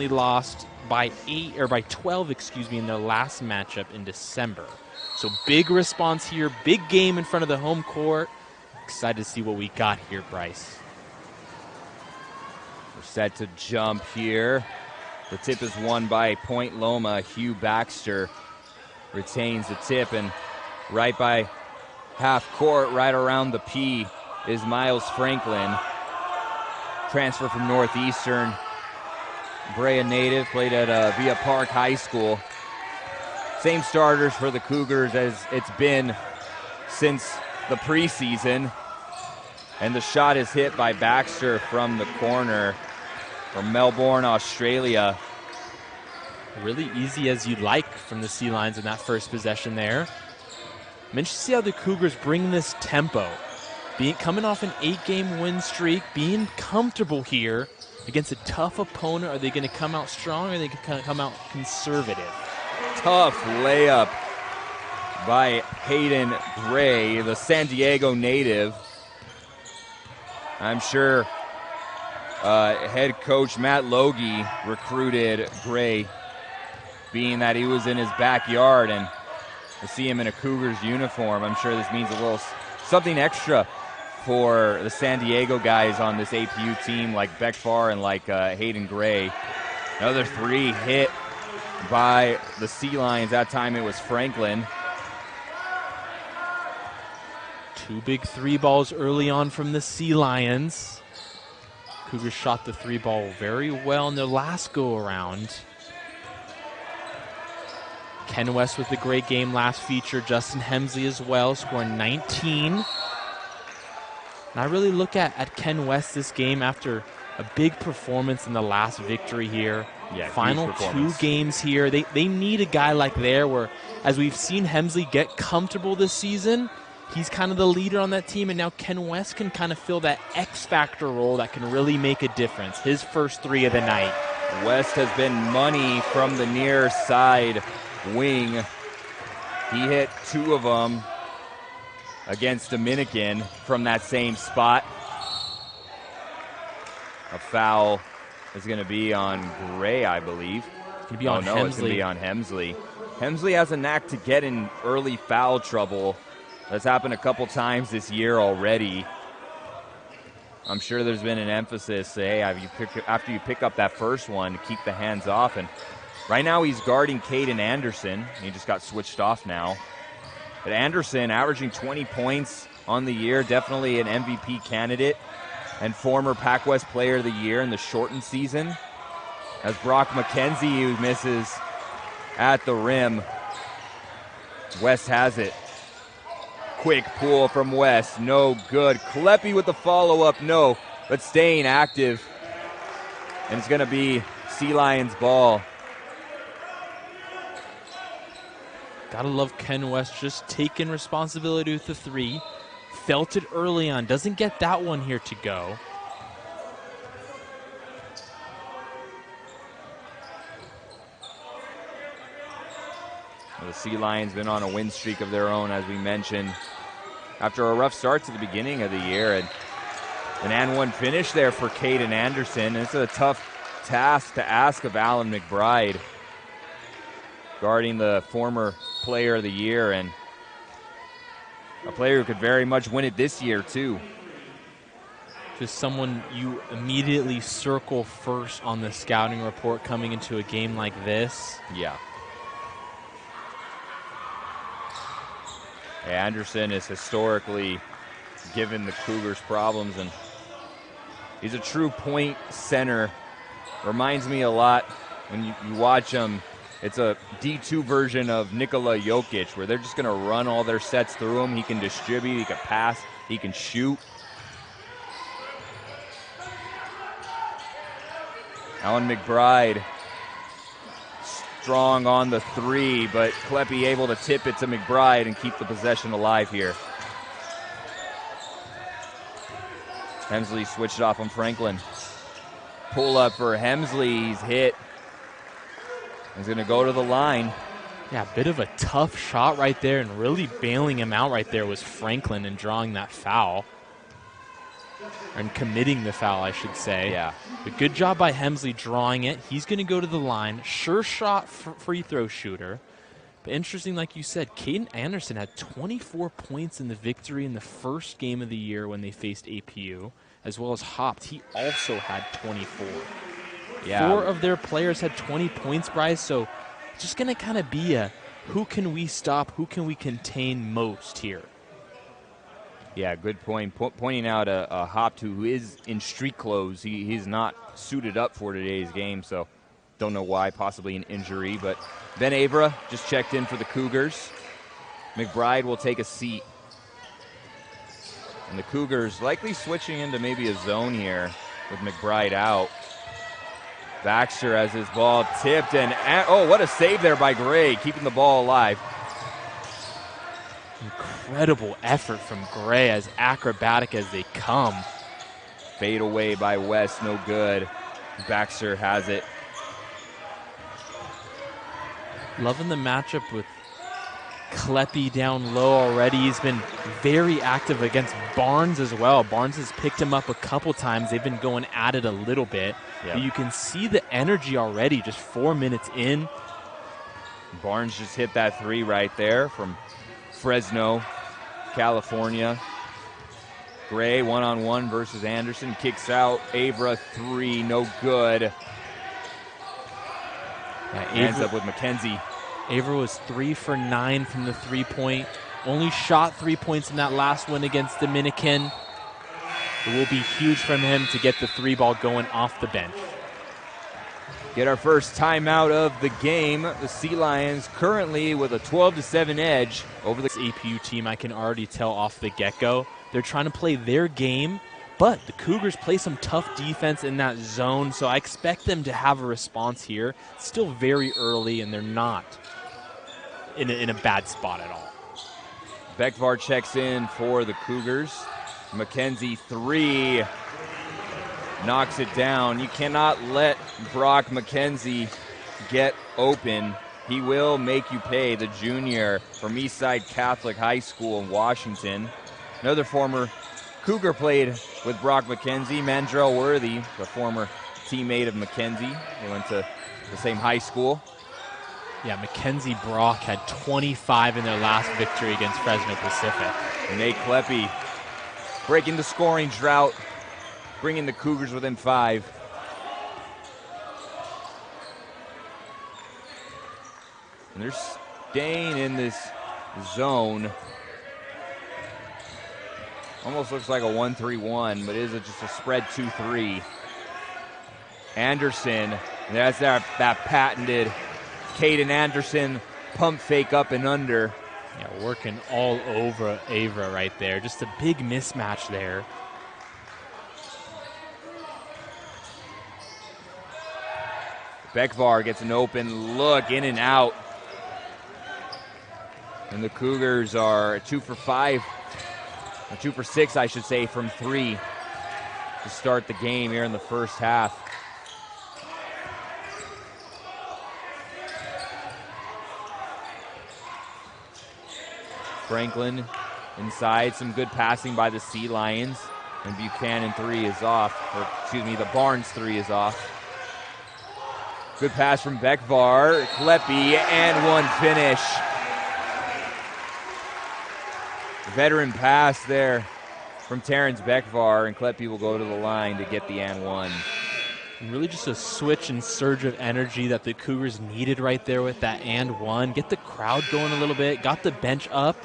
only lost by 12, in their last matchup in December. So big response here, big game in front of the home court. Excited to see what we got here, Bryce. We're set to jump here. The tip is won by Point Loma. Hugh Baxter retains the tip, and right by half court, right around the P, is Myles Franklin. Transfer from Northeastern. Brea native, played at Villa Park High School. Same starters for the Cougars as it's been since the preseason. And the shot is hit by Baxter from the corner from Melbourne, Australia. Really easy as you'd like from the Sea Lions in that first possession there. I'm interested to see how the Cougars bring this tempo. Coming off an 8-game win streak, being comfortable here against a tough opponent. Are they going to come out strong, or are they going to come out conservative? Tough layup by Hayden Gray, the San Diego native. I'm sure head coach Matt Logie recruited Gray, being that he was in his backyard, and to see him in a Cougars uniform, I'm sure this means a little something extra for the San Diego guys on this APU team, like Beck Farr and like Hayden Gray. Another three hit by the Sea Lions. That time it was Franklin. Two big three balls early on from the Sea Lions. Cougars shot the three ball very well in their last go-around. Ken West with a great game last feature. Justin Hemsley as well, scoring 19. And I really look at Ken West this game after a big performance in the last victory here. Yeah, final 2 games here. They need a guy like there where, as we've seen Hemsley get comfortable this season, he's kind of the leader on that team, and now Ken West can kind of fill that X-factor role that can really make a difference. His first 3 of the night. West has been money from the near side wing. He hit 2 of them against Dominican from that same spot. A foul is going to be on Gray, I believe. It's going to be on Hemsley. It's going to be on Hemsley. Hemsley has a knack to get in early foul trouble. That's happened a couple times this year already. I'm sure there's been an emphasis, hey, after you pick up that first one, to keep the hands off. And right now he's guarding Caden Anderson. He just got switched off now. But Anderson averaging 20 points on the year, definitely an MVP candidate and former Pac-West Player of the Year in the shortened season. As Brock McKenzie, who misses at the rim. West has it. Quick pull from West, no good. Kleppe with the follow-up, no, but staying active. And it's going to be Sea Lions ball. Gotta love Ken West just taking responsibility with the 3. Felt it early on. Doesn't get that one here to go. Well, the Sea Lions been on a win streak of their own, as we mentioned, after a rough start to the beginning of the year. And an and 1 finish there for Caden Anderson. It's a tough task to ask of Alan McBride, guarding the former Player of the Year and a player who could very much win it this year too. Just someone you immediately circle first on the scouting report coming into a game like this. Yeah. Anderson is historically given the Cougars problems, and he's a true point center. Reminds me a lot when you watch him. It's a D2 version of Nikola Jokic, where they're just going to run all their sets through him. He can distribute, he can pass, he can shoot. Alan McBride strong on the 3, but Kleppe able to tip it to McBride and keep the possession alive here. Hemsley switched off on Franklin. Pull up for Hemsley, he's hit. He's going to go to the line. Yeah, a bit of a tough shot right there, and really bailing him out right there was Franklin and drawing that foul. and committing the foul, I should say. Yeah. But good job by Hemsley drawing it. He's going to go to the line. Sure shot free throw shooter. But interesting, like you said, Caden Anderson had 24 points in the victory in the first game of the year when they faced APU, as well as Hopped. He also had 24. Yeah. 4 of their players had 20 points, Bryce, so just going to kind of be a who can we stop, who can we contain most here. Yeah, good point. Pointing out a Hopped who is in street clothes. He's not suited up for today's game, so don't know why, possibly an injury. But Ben Avra just checked in for the Cougars. McBride will take a seat. And the Cougars likely switching into maybe a zone here with McBride out. Baxter has his ball tipped, and oh, what a save there by Gray, keeping the ball alive. Incredible effort from Gray, as acrobatic as they come. Fade away by West, no good. Baxter has it. Loving the matchup with Kleppy down low already. He's been very active against Barnes as well. Barnes has picked him up a couple times. They've been going at it a little bit. Yep. But you can see the energy already just 4 minutes in. Barnes just hit that three right there from Fresno, California. Gray one-on-one versus Anderson. Kicks out. Avra three, no good. Ends up with McKenzie. Avra was 3 for 9 from the three-point. Only shot 3 points in that last one against Dominican. It will be huge from him to get the three ball going off the bench. Get our first timeout of the game. The Sea Lions currently with a 12-7 edge over This APU team, I can already tell off the get-go. They're trying to play their game, but the Cougars play some tough defense in that zone, so I expect them to have a response here. It's still very early, and they're not in a bad spot at all. Bekvar checks in for the Cougars. McKenzie three. Knocks it down. You cannot let Brock McKenzie get open. He will make you pay, the junior from Eastside Catholic High School in Washington. Another former Cougar played with Brock McKenzie, Mandrell Worthy, the former teammate of McKenzie. They went to the same high school. Yeah, Mackenzie Brock had 25 in their last victory against Fresno Pacific. Nate Kleppy breaking the scoring drought, bringing the Cougars within 5. And they're staying in this zone. Almost looks like a 1-3-1, but it is just a spread 2-3. Anderson, and that's that patented Caden Anderson pump fake up and under. Yeah, working all over Avra right there. Just a big mismatch there. Bekvar gets an open look, in and out. And the Cougars are 2 for 5, or 2 for 6, I should say, from 3 to start the game here in the first half. Franklin inside, some good passing by the Sea Lions. And Buchanan three is off, or excuse me, the Barnes three is off. Good pass from Bekvar, Kleppy, and one finish. Veteran pass there from Terrence Bekvar, and Kleppy will go to the line to get the and one. And really just a switch and surge of energy that the Cougars needed right there with that and one. Get the crowd going a little bit, got the bench up.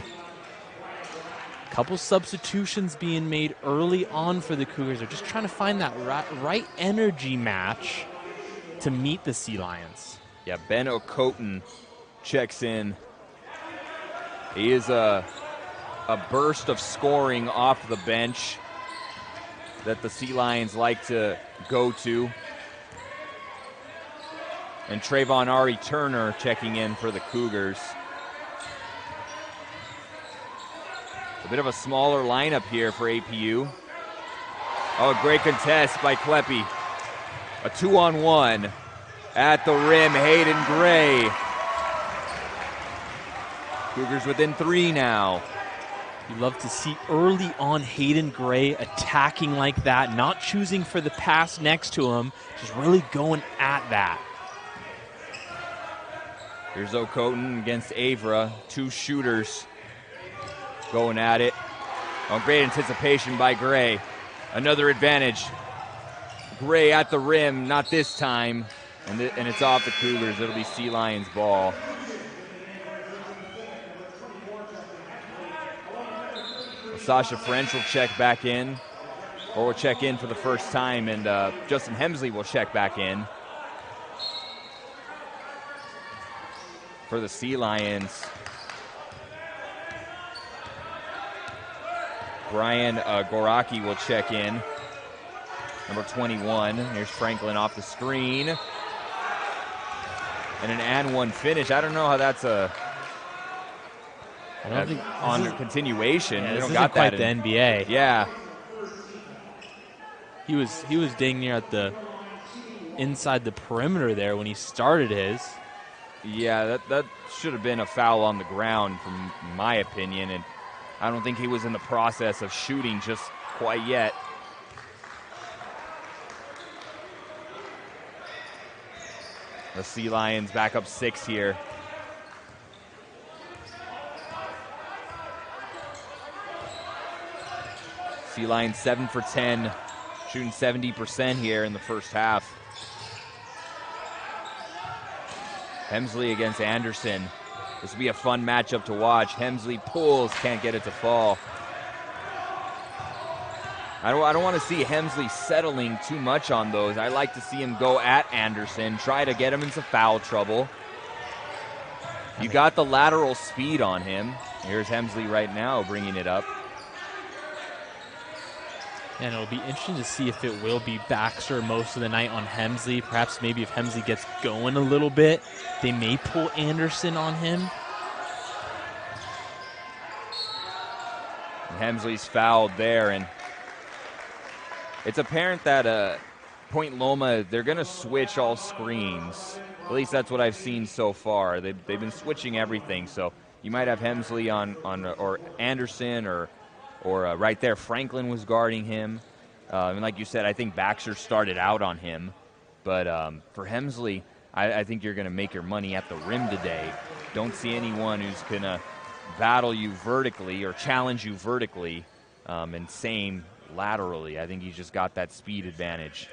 Couple substitutions being made early on for the Cougars. They're just trying to find that right energy match to meet the Sea Lions. Yeah, Ben Okoten checks in. He is a burst of scoring off the bench that the Sea Lions like to go to. And Trayvon Ari Turner checking in for the Cougars. A bit of a smaller lineup here for APU. Oh, great contest by Kleppy. A 2-on-1 at the rim, Hayden Gray. Cougars within 3 now. You love to see early on Hayden Gray attacking like that, not choosing for the pass next to him, just really going at that. Here's Okoton against Avra, 2 shooters going at it. Oh, great anticipation by Gray. Another advantage. Gray at the rim, not this time, and it's off the Cougars. It'll be Sea Lions ball. Sasha French will check back in, or will check in for the first time, and Justin Hemsley will check back in for the Sea Lions. Brian Goraki will check in, number 21. Here's Franklin off the screen. And an and one finish. I don't know how that's on continuation. Yeah, we don't this got isn't quite that the NBA. Yeah. He was dang near at the inside the perimeter there when he started his. Yeah, that should have been a foul on the ground, from my opinion, and I don't think he was in the process of shooting just quite yet. The Sea Lions back up 6 here. Sea Lions 7 for 10, shooting 70% here in the first half. Hemsley against Anderson. This will be a fun matchup to watch. Hemsley pulls, can't get it to fall. I don't want to see Hemsley settling too much on those. I like to see him go at Anderson, try to get him into foul trouble. You got the lateral speed on him. Here's Hemsley right now bringing it up. And it'll be interesting to see if it will be Baxter most of the night on Hemsley. Perhaps maybe if Hemsley gets going a little bit, they may pull Anderson on him. And Hemsley's fouled there, and it's apparent that Point Loma, they're going to switch all screens. At least that's what I've seen so far. They've been switching everything, so you might have Hemsley on or Anderson or right there, Franklin was guarding him. And like you said, I think Baxter started out on him. But for Hemsley, I think you're going to make your money at the rim today. Don't see anyone who's going to battle you vertically or challenge you vertically, and same laterally. I think he's just got that speed advantage.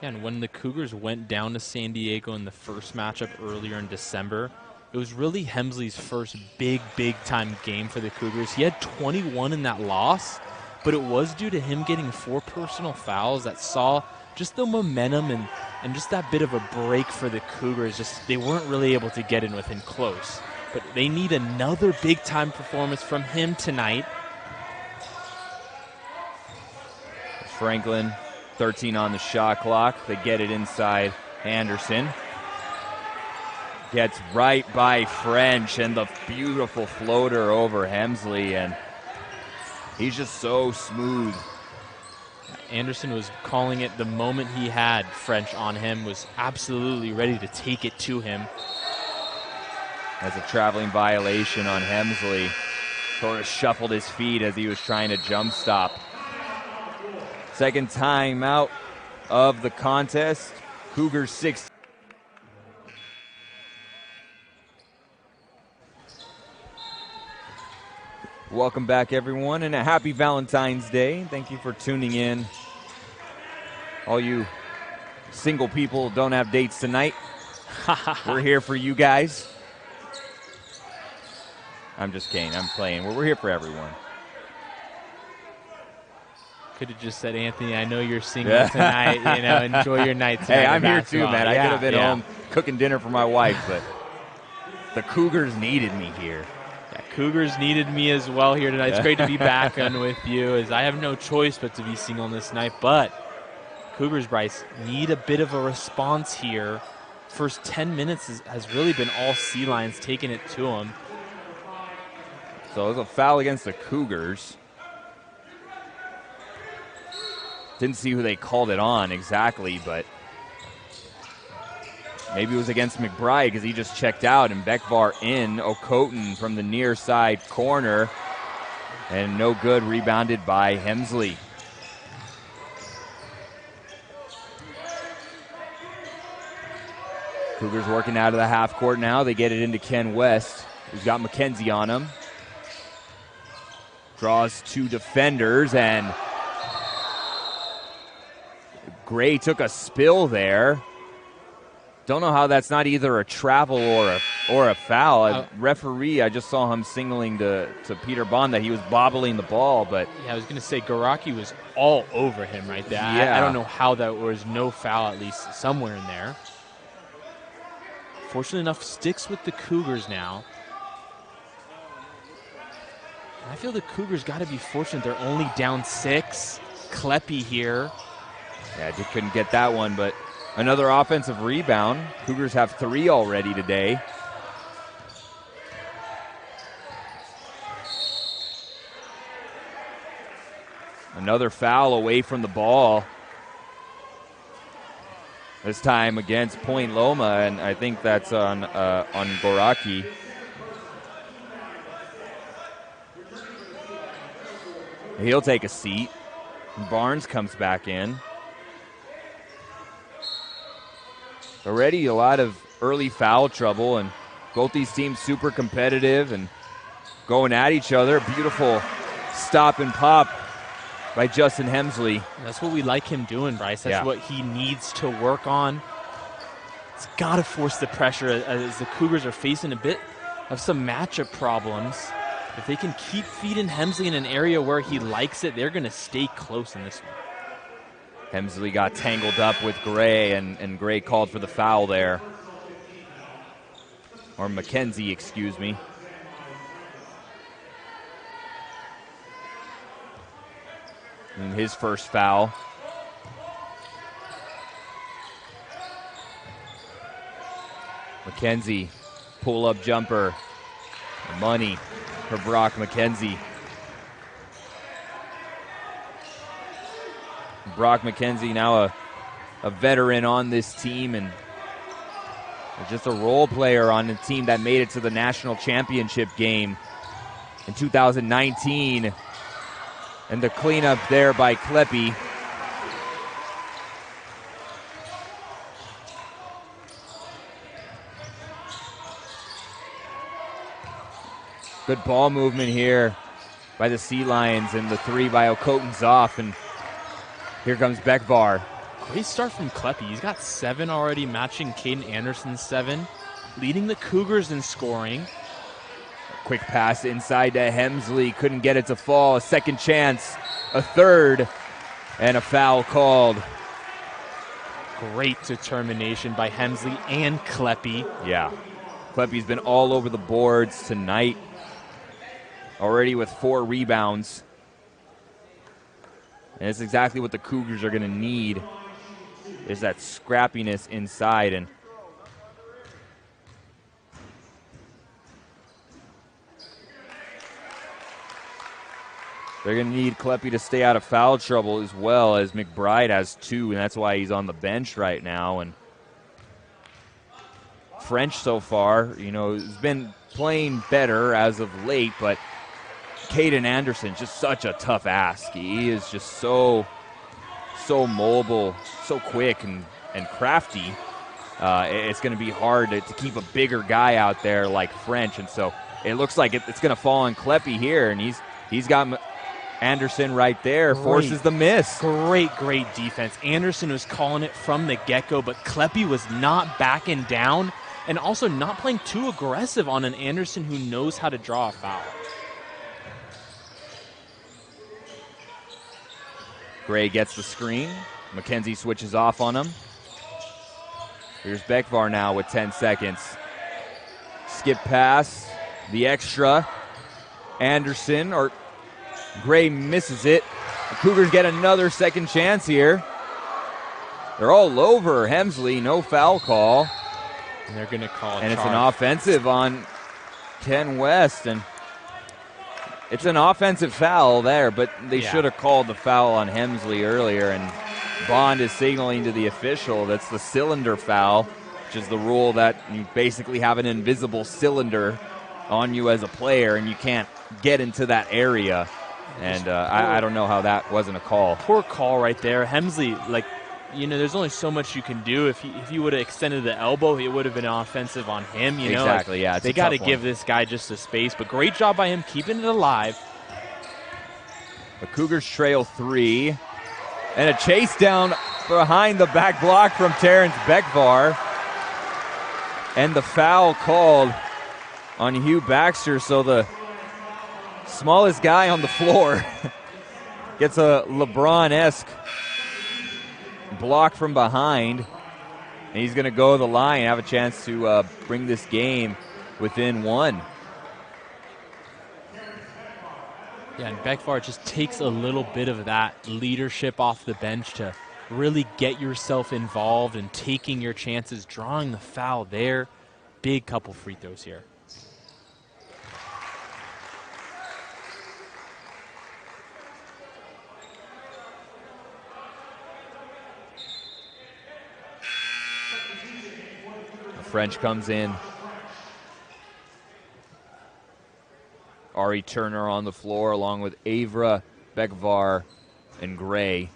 Yeah, and when the Cougars went down to San Diego in the first matchup earlier in December, it was really Hemsley's first big time game for the Cougars. He had 21 in that loss, but it was due to him getting 4 personal fouls that saw just the momentum and just that bit of a break for the Cougars. Just they weren't really able to get in with him close. But they need another big-time performance from him tonight. Franklin, 13 on the shot clock. They get it inside Anderson. Gets right by French, and the beautiful floater over Hemsley, and he's just so smooth. Anderson was calling it the moment he had French on him, was absolutely ready to take it to him. That's a traveling violation on Hemsley. Sort of shuffled his feet as he was trying to jump stop. Second timeout of the contest. Cougars 6. Welcome back, everyone, and a happy Valentine's Day. Thank you for tuning in. All you single people who don't have dates tonight, we're here for you guys. I'm just kidding. I'm playing. We're here for everyone. Could have just said, Anthony, I know you're single tonight. You know, enjoy your night tonight. Hey, I'm here too, man. I could have been home cooking dinner for my wife, but the Cougars needed me here. Yeah, Cougars needed me as well here tonight. It's great to be back on with you, as I have no choice but to be single this night. But Cougars, Bryce, need a bit of a response here. First 10 minutes has really been all Sea Lions taking it to them. So it was a foul against the Cougars. Didn't see who they called it on exactly, but maybe it was against McBride because he just checked out, and Beckvar in. Okoton from the near side corner. And no good, rebounded by Hemsley. Cougars working out of the half court now. They get it into Ken West, who's got McKenzie on him. Draws two defenders, and Gray took a spill there. Don't know how that's not either a travel or a foul. Referee, I just saw him signaling to Peter Bond that he was bobbling the ball, but yeah, I was going to say Garaki was all over him right there. Yeah. I don't know how that was no foul, at least somewhere in there. Fortunately enough, sticks with the Cougars now. I feel the Cougars got to be fortunate. They're only down 6. Kleppe here. Yeah, just couldn't get that one, but another offensive rebound. Cougars have 3 already today. Another foul away from the ball. This time against Point Loma, and I think that's on Goraki. He'll take a seat. Barnes comes back in. Already a lot of early foul trouble, and both these teams super competitive and going at each other. Beautiful stop and pop by Justin Hemsley. That's what we like him doing, Bryce. That's Yeah. what he needs to work on. He's got to force the pressure as the Cougars are facing a bit of some matchup problems. If they can keep feeding Hemsley in an area where he likes it, they're going to stay close in this one. Hemsley got tangled up with Gray, and Gray called for the foul there. Or McKenzie, excuse me. And his first foul. McKenzie, pull-up jumper. Money for Brock McKenzie. Brock McKenzie now a veteran on this team and just a role player on the team that made it to the national championship game in 2019. And the cleanup there by Kleppe. Good ball movement here by the Sea Lions, and the 3 by Okoton's off, and here comes Beckvar. Great start from Kleppe. He's got 7 already, matching Caden Anderson's 7, leading the Cougars in scoring. Quick pass inside to Hemsley, couldn't get it to fall. A second chance, a third, and a foul called. Great determination by Hemsley and Kleppe. Yeah, Kleppe's been all over the boards tonight, already with 4 rebounds. And it's exactly what the Cougars are going to need, is that scrappiness inside. And they're going to need Kleppe to stay out of foul trouble, as well as McBride has 2, and that's why he's on the bench right now. And French so far, has been playing better as of late, but Caden Anderson, just such a tough ask. He is just so mobile, so quick and crafty. It's going to be hard to keep a bigger guy out there like French, and so it looks like it's going to fall on Kleppe here, and he's got Anderson right there, forces the miss. Great defense. Anderson was calling it from the get-go, but Kleppe was not backing down and also not playing too aggressive on an Anderson who knows how to draw a foul. Gray gets the screen. McKenzie switches off on him. Here's Beckvar now with 10 seconds. Skip pass, the extra. Anderson, or Gray misses it. The Cougars get another second chance here. They're all over Hemsley, no foul call. And they're going to call it. And it's an offensive on Ken West, and it's an offensive foul there, but they should have called the foul on Hemsley earlier, and Bond is signaling to the official that's the cylinder foul, which is the rule that you basically have an invisible cylinder on you as a player, and you can't get into that area. And I don't know how that wasn't a call. Poor call right there. Hemsley, like, there's only so much you can do. If he would have extended the elbow, it would have been offensive on him. Exactly, yeah. They got to give this guy just a space. But great job by him keeping it alive. The Cougars trail 3. And a chase down behind the back block from Terrence Beckvar. And the foul called on Hugh Baxter. So the smallest guy on the floor gets a LeBron-esque block from behind. And he's going to go to the line, have a chance to bring this game within 1. Yeah, and Beckvar just takes a little bit of that leadership off the bench to really get yourself involved and taking your chances, drawing the foul there. Big couple free throws here. French comes in. Ari Turner on the floor along with Avra, Beckvar, and Gray.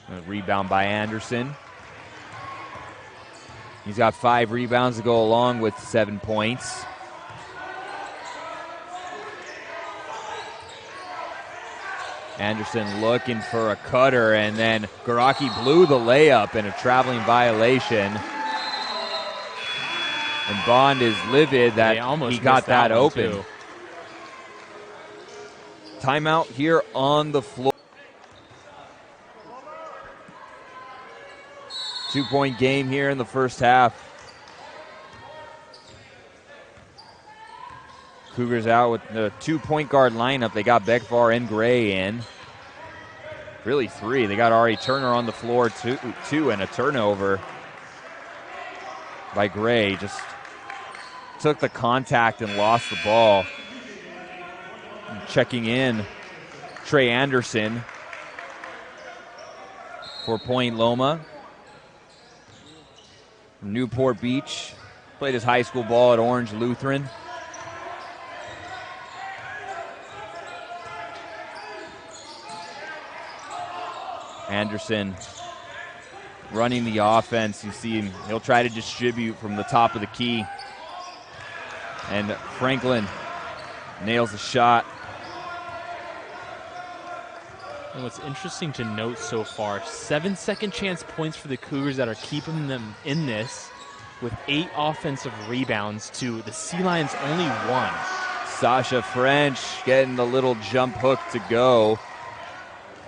A rebound by Anderson. He's got 5 rebounds to go along with 7 points. Anderson looking for a cutter, and then Garaki blew the layup in a traveling violation. And Bond is livid that he got that open. Too. Timeout here on the floor. 2-point game here in the first half. Cougars out with the 2-point guard lineup. They got Beckvar and Gray in. Really 3. They got Ari Turner on the floor, two, and a turnover by Gray. Just took the contact and lost the ball. Checking in, Trey Anderson for Point Loma. From Newport Beach. Played his high school ball at Orange Lutheran. Anderson running the offense. You see him, he'll try to distribute from the top of the key. And Franklin nails the shot. And what's interesting to note so far, 7 second chance points for the Cougars that are keeping them in this, with 8 offensive rebounds to the Sea Lions only 1. Sasha French getting the little jump hook to go.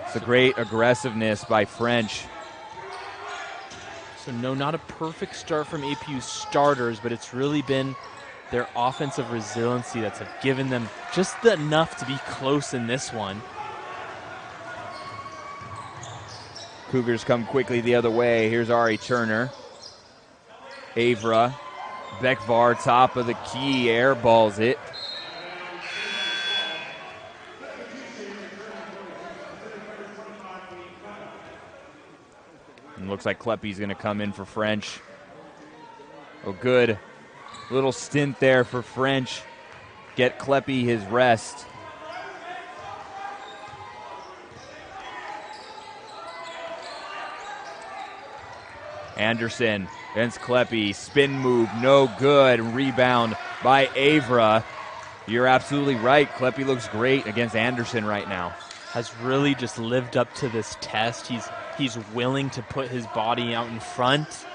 It's a great aggressiveness by French. So no, not a perfect start from APU's starters, but it's really been their offensive resiliency that's have given them just enough to be close in this one. Cougars come quickly the other way. Here's Ari Turner. Avra. Beckvar, top of the key, airballs it. And looks like Kleppy's going to come in for French. Oh, good little stint there for French. Get Kleppy his rest. Anderson against Kleppy. Spin move, no good. Rebound by Avra. You're absolutely right. Kleppy looks great against Anderson right now. Has really just lived up to this test. He's willing to put his body out in front.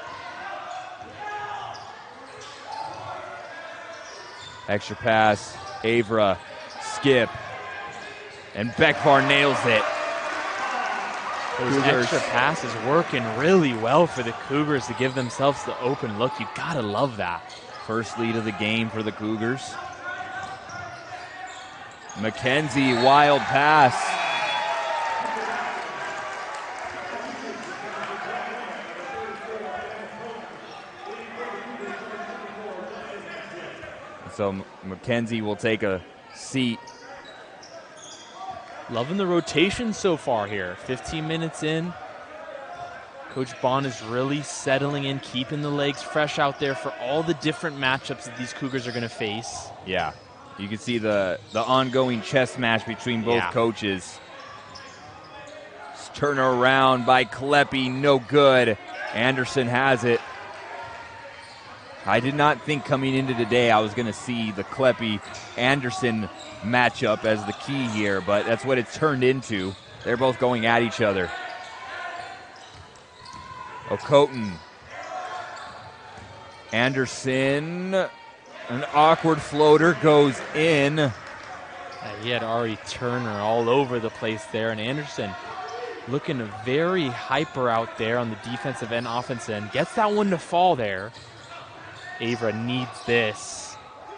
Extra pass, Avra, skip, and Beckvar nails it. Those extra passes working really well for the Cougars to give themselves the open look. You gotta love that. First lead of the game for the Cougars. McKenzie, wild pass. So McKenzie will take a seat. Loving the rotation so far here. 15 minutes in. Coach Bond is really settling in, keeping the legs fresh out there for all the different matchups that these Cougars are going to face. Yeah. You can see the ongoing chess match between both coaches. Turn around by Kleppe, no good. Anderson has it. I did not think coming into today I was going to see the Kleppe-Anderson matchup as the key here, but that's what it's turned into. They're both going at each other. Okoten. Anderson, an awkward floater goes in. He had Ari Turner all over the place there, and Anderson looking very hyper out there on the defensive end, offensive end. Gets that one to fall there. Avra needs this.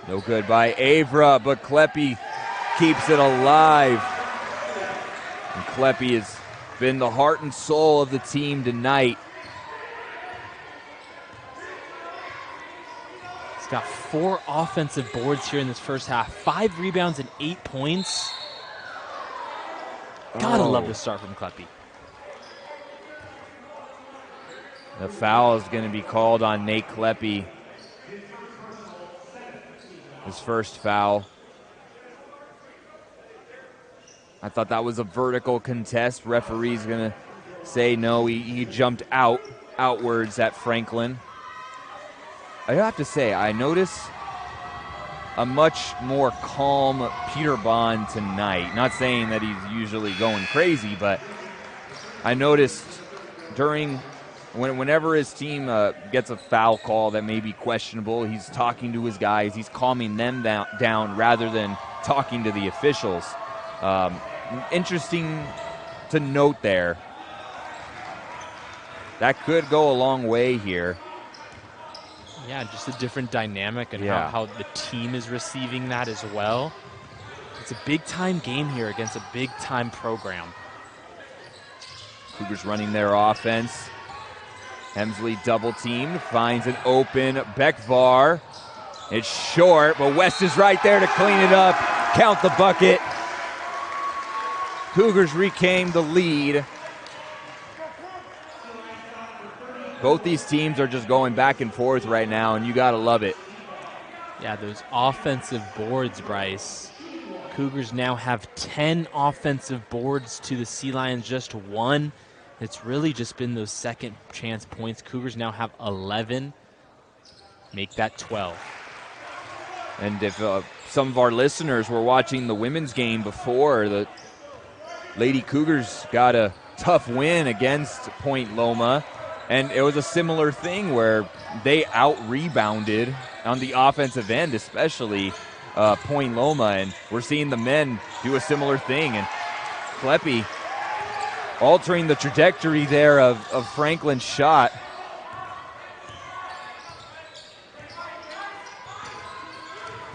No good by Avra, but Kleppe keeps it alive. And Kleppe has been the heart and soul of the team tonight. He's got 4 offensive boards here in this first half. 5 rebounds and 8 points. Gotta love the start from Kleppe. The foul is going to be called on Nate Kleppe. His first foul. I thought that was a vertical contest. Referee's going to say no, he jumped outwards at Franklin. I have to say, I notice a much more calm Peter Bond tonight. Not saying that he's usually going crazy, but I noticed whenever his team gets a foul call that may be questionable, he's talking to his guys, he's calming them down rather than talking to the officials. Interesting to note there. That could go a long way here. Yeah, just a different dynamic and how the team is receiving that as well. It's a big-time game here against a big-time program. Cougars running their offense. Hemsley double-teamed, finds an open Beckvar. It's short, but West is right there to clean it up. Count the bucket. Cougars reclaim the lead. Both these teams are just going back and forth right now, and you got to love it. Yeah, those offensive boards, Bryce. Cougars now have 10 offensive boards to the Sea Lions, just 1. It's really just been those second chance points. Cougars now have 11. Make that 12. And if some of our listeners were watching the women's game before, the Lady Cougars got a tough win against Point Loma. And it was a similar thing where they out-rebounded on the offensive end, especially Point Loma. And we're seeing the men do a similar thing. And Kleppe altering the trajectory there of Franklin's shot.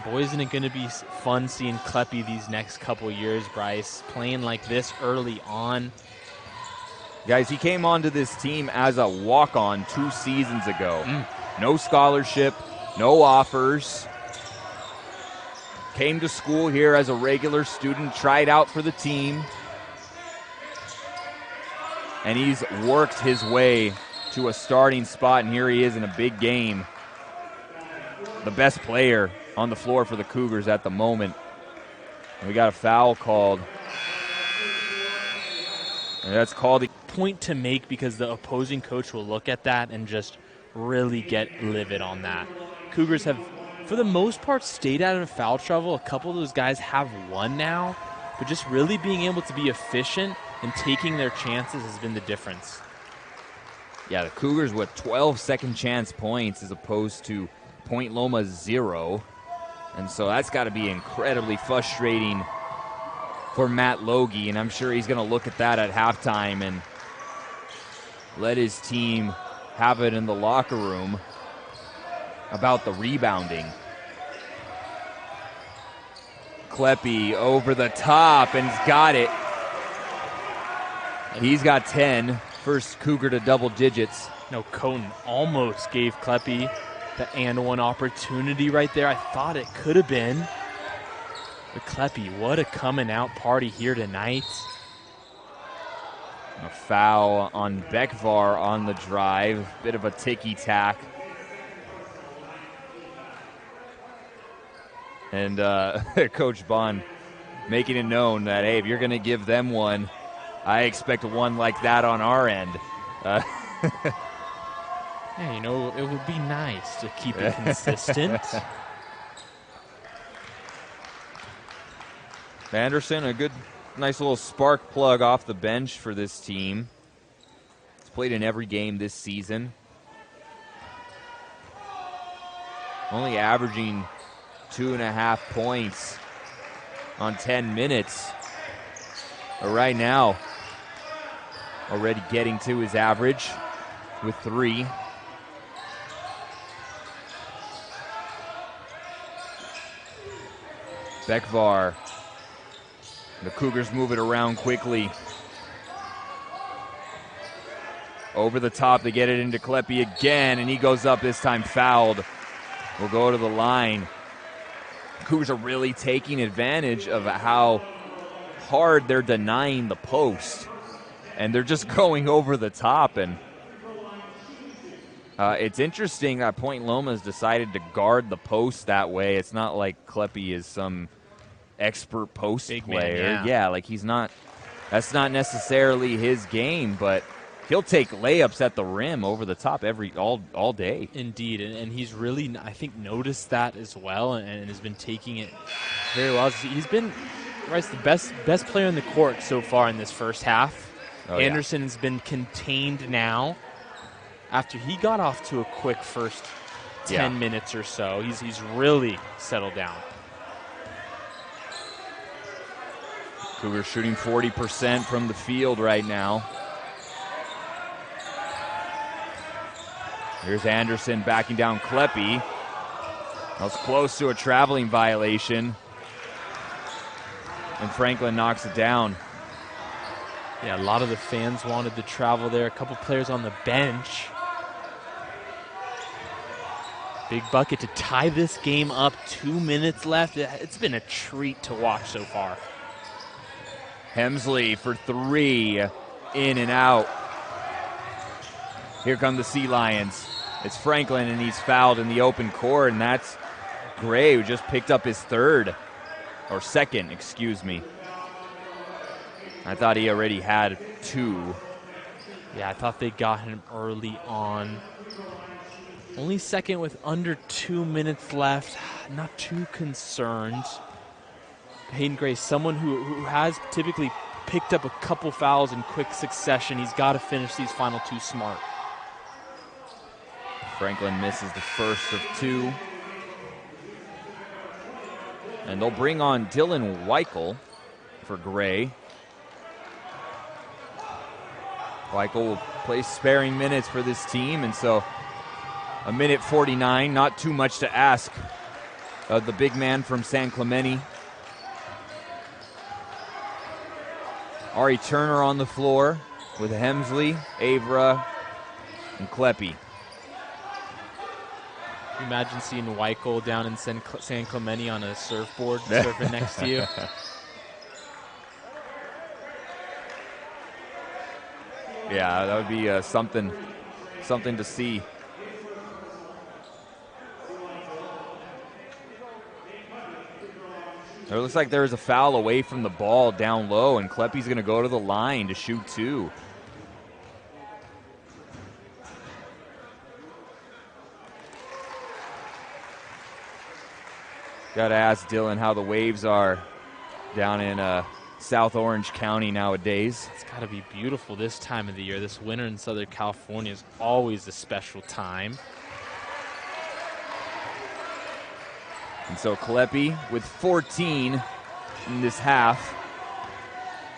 Boy, isn't it going to be fun seeing Kleppe these next couple years, Bryce, playing like this early on. Guys, he came onto this team as a walk-on 2 seasons ago. No scholarship, no offers. Came to school here as a regular student, tried out for the team. And he's worked his way to a starting spot, and here he is in a big game. The best player on the floor for the Cougars at the moment. And we got a foul called. And that's called. Point to make because the opposing coach will look at that and just really get livid on that. Cougars have, for the most part, stayed out of foul trouble. A couple of those guys have won now, but just really being able to be efficient and taking their chances has been the difference. Yeah, the Cougars with 12 second chance points as opposed to Point Loma's 0. And so that's got to be incredibly frustrating for Matt Logie, and I'm sure he's going to look at that at halftime and let his team have it in the locker room about the rebounding. Kleppe over the top, and he's got it. He's got 10, first Cougar to double digits. No, Coten almost gave Kleppe the and one opportunity right there. I thought it could have been. But Kleppe, what a coming out party here tonight. A foul on Beckvar on the drive. Bit of a ticky-tack. And Coach Bond making it known that, hey, if you're going to give them one, I expect one like that on our end. Yeah, you know, it would be nice to keep it consistent. Anderson, a good, nice little spark plug off the bench for this team. He's played in every game this season. Only averaging 2.5 points on 10 minutes. But right now, already getting to his average with 3. Bekvar. The Cougars move it around quickly. Over the top, they get it into Kleppe again, and he goes up, this time fouled. Will go to the line. Cougars are really taking advantage of how hard they're denying the post. And they're just going over the top. And it's interesting that Point Loma has decided to guard the post that way. It's not like Kleppe is some expert post Big player. Man, yeah, like he's not, that's not necessarily his game, but he'll take layups at the rim over the top all day. Indeed, and he's really, I think, noticed that as well, and has been taking it very well. He's been, Rice, the best player in the court so far in this first half. Anderson has been contained now after he got off to a quick first 10 minutes or so. He's really settled down. Cougars shooting 40% from the field right now. Here's Anderson backing down Kleppe. That was close to a traveling violation. And Franklin knocks it down. Yeah, a lot of the fans wanted to travel there. A couple players on the bench. Big bucket to tie this game up. 2 minutes left. It's been a treat to watch so far. Hemsley for 3, in and out. Here come the Sea Lions. It's Franklin, and he's fouled in the open court, and that's Gray, who just picked up his second, excuse me. I thought he already had 2. Yeah, I thought they got him early on. Only second with under 2 minutes left. Not too concerned. Hayden Gray, someone who has typically picked up a couple fouls in quick succession. He's got to finish these final 2 smart. Franklin misses the first of 2. And they'll bring on Dylan Weichel for Gray. Weichel will play sparing minutes for this team, and so a minute 49, not too much to ask of the big man from San Clemente. Ari Turner on the floor with Hemsley, Avra, and Kleppe. Imagine seeing Weichel down in San Clemente on a surfboard surfing next to you. Yeah, that would be something to see. It looks like there was a foul away from the ball down low, and Kleppe's going to go to the line to shoot 2. Got to ask Dylan how the waves are down in South Orange County nowadays. It's got to be beautiful this time of the year. This winter in Southern California is always a special time. And so Kleppe with 14 in this half.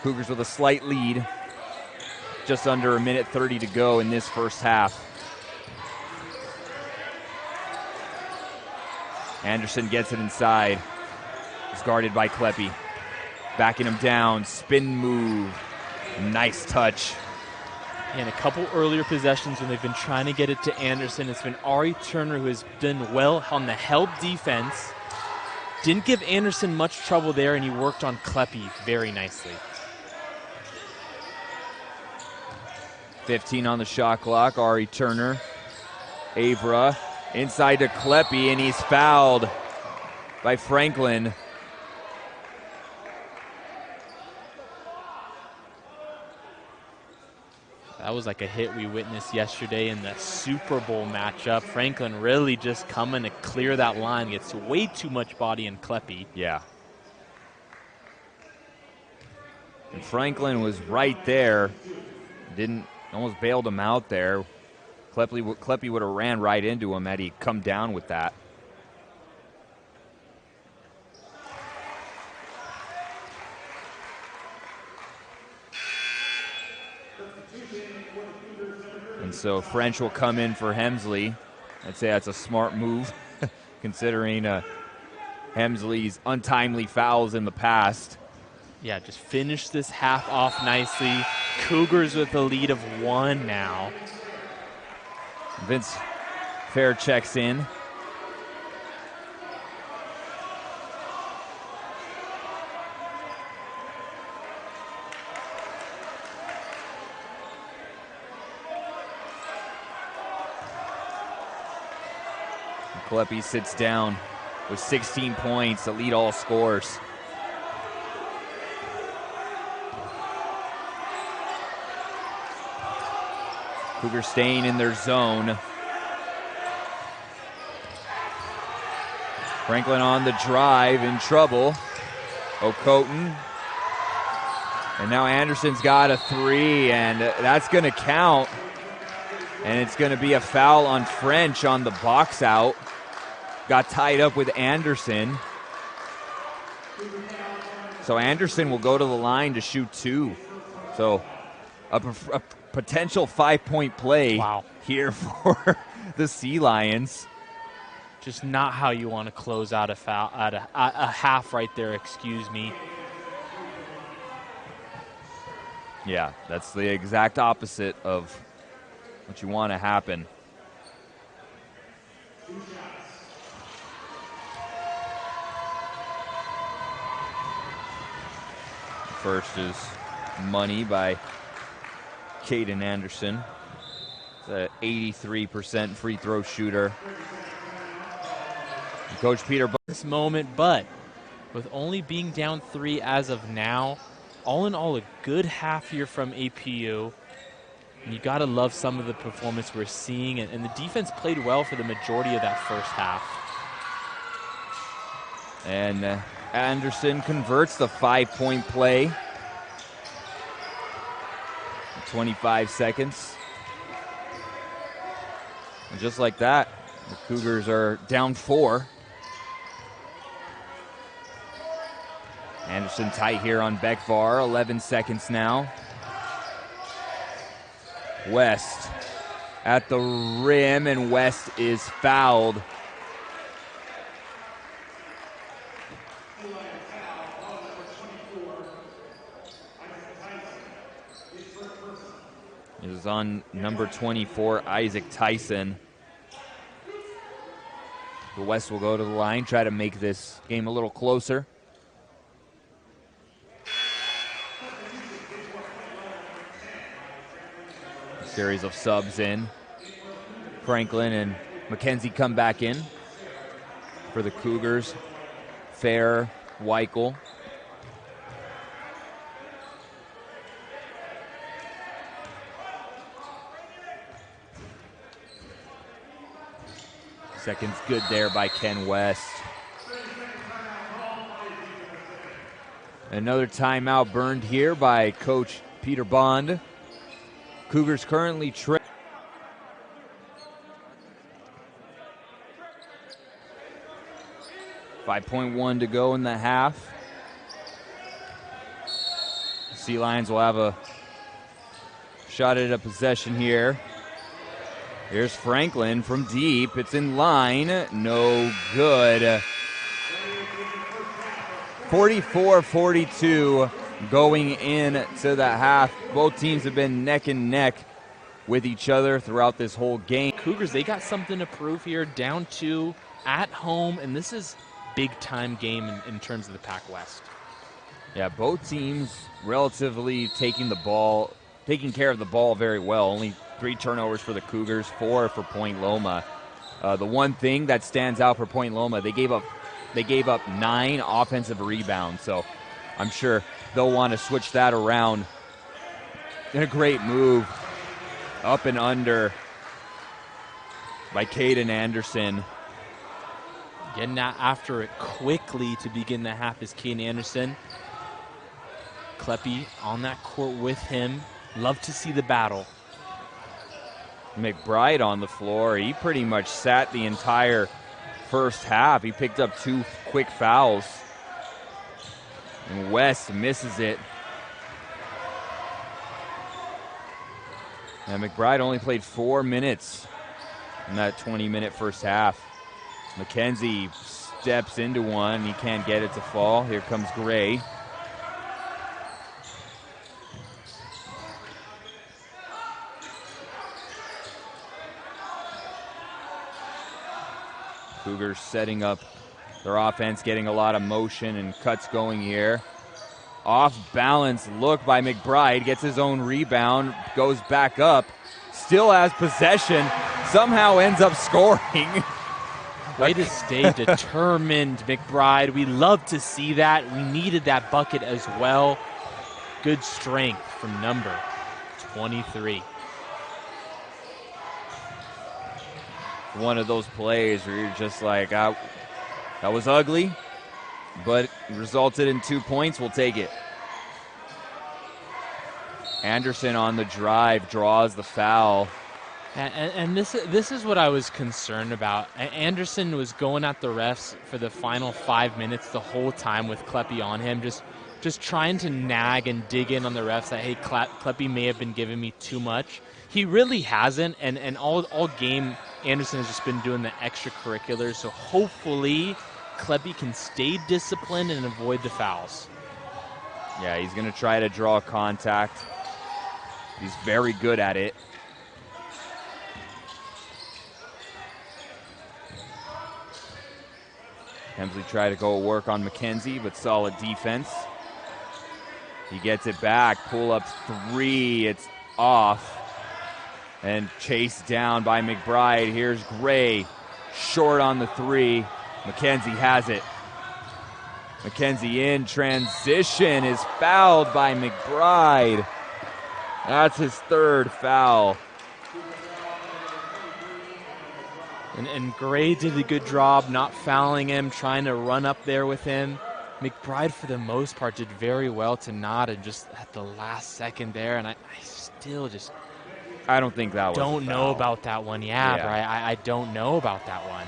Cougars with a slight lead. Just under a minute 30 to go in this first half. Anderson gets it inside. It's guarded by Kleppe. Backing him down, spin move. Nice touch. And a couple earlier possessions when they've been trying to get it to Anderson, it's been Ari Turner who has done well on the help defense. Didn't give Anderson much trouble there, and he worked on Kleppe very nicely. 15 on the shot clock. Ari Turner. Avra inside to Kleppe, and he's fouled. by Franklin. That was like a hit we witnessed yesterday in the Super Bowl matchup. Franklin really just coming to clear that line. Gets way too much body in Kleppe. Yeah. And Franklin was right there. Almost bailed him out there. Kleppe would have ran right into him had he come down with that. And so French will come in for Hemsley. I'd say that's a smart move, considering Hemsley's untimely fouls in the past. Yeah, just finish this half off nicely. Cougars with a lead of 1 now. Vince Fair checks in. Kleppe sits down with 16 points to lead all scores. Cougars staying in their zone. Franklin on the drive, in trouble. Okoton. And now Anderson's got a 3, and that's going to count. And it's going to be a foul on French on the box out. Got tied up with Anderson. So Anderson will go to the line to shoot 2. So a potential 5-point play here for the Sea Lions. Just not how you want to close out a half right there, excuse me. Yeah, that's the exact opposite of what you want to happen. First is money by Caden Anderson. It's an 83% free throw shooter. And Coach Peter this moment, but with only being down 3 as of now, all in all, a good half here from APU. And you got to love some of the performance we're seeing, and the defense played well for the majority of that first half. And Anderson converts the 5-point play. 25 seconds. And just like that, the Cougars are down 4. Anderson tight here on Beckvar. 11 seconds now. West at the rim, and West is fouled. It is on number 24, Isaac Tyson. The West will go to the line, try to make this game a little closer. A series of subs in. Franklin and McKenzie come back in for the Cougars. Fair, Weichel. Seconds good there by Ken West. Another timeout burned here by Coach Peter Bond. Cougars currently 5.1 to go in the half. Sea Lions will have a shot at a possession here. Here's Franklin from deep. It's in line. No good. 44-42 going into the half. Both teams have been neck and neck with each other throughout this whole game. Cougars, they got something to prove here. Down 2 at home, and this is big-time game in terms of the Pac West. Yeah, both teams relatively taking care of the ball very well. Only 3 turnovers for the Cougars, 4 for Point Loma. The one thing that stands out for Point Loma, they gave up They gave up 9 offensive rebounds, so I'm sure they'll want to switch that around. And a great move, up and under by Caden Anderson. Getting after it quickly to begin the half is Caden Anderson. Kleppe on that court with him. Love to see the battle. McBride on the floor. He pretty much sat the entire first half. He picked up 2 quick fouls. And West misses it. And McBride only played 4 minutes in that 20-minute first half. McKenzie steps into one. He can't get it to fall. Here comes Gray. Cougars setting up their offense, getting a lot of motion and cuts going here. Off balance look by McBride, gets his own rebound, goes back up, still has possession, somehow ends up scoring. Way to stay determined, McBride. We love to see that. We needed that bucket as well. Good strength from number 23. One of those plays where you're just like, that was ugly, but resulted in 2 points. We'll take it. Anderson on the drive draws the foul. And this is what I was concerned about. Anderson was going at the refs for the final 5 minutes the whole time with Kleppe on him, just trying to nag and dig in on the refs that, hey, Kleppe may have been giving me too much. He really hasn't, and all game Anderson has just been doing the extracurriculars, so hopefully Kleppe can stay disciplined and avoid the fouls. Yeah, he's going to try to draw contact. He's very good at it. Hemsley tried to go work on McKenzie, but solid defense. He gets it back, pull up 3, it's off. And chased down by McBride. Here's Gray, short on the 3. McKenzie has it. McKenzie in transition is fouled by McBride. That's his 3rd foul. And Gray did a good job not fouling him, trying to run up there with him. McBride, for the most part, did very well to nod and just at the last second there. And I still just I don't think that was don't know about that one. Yeah. Right. I don't know about that one.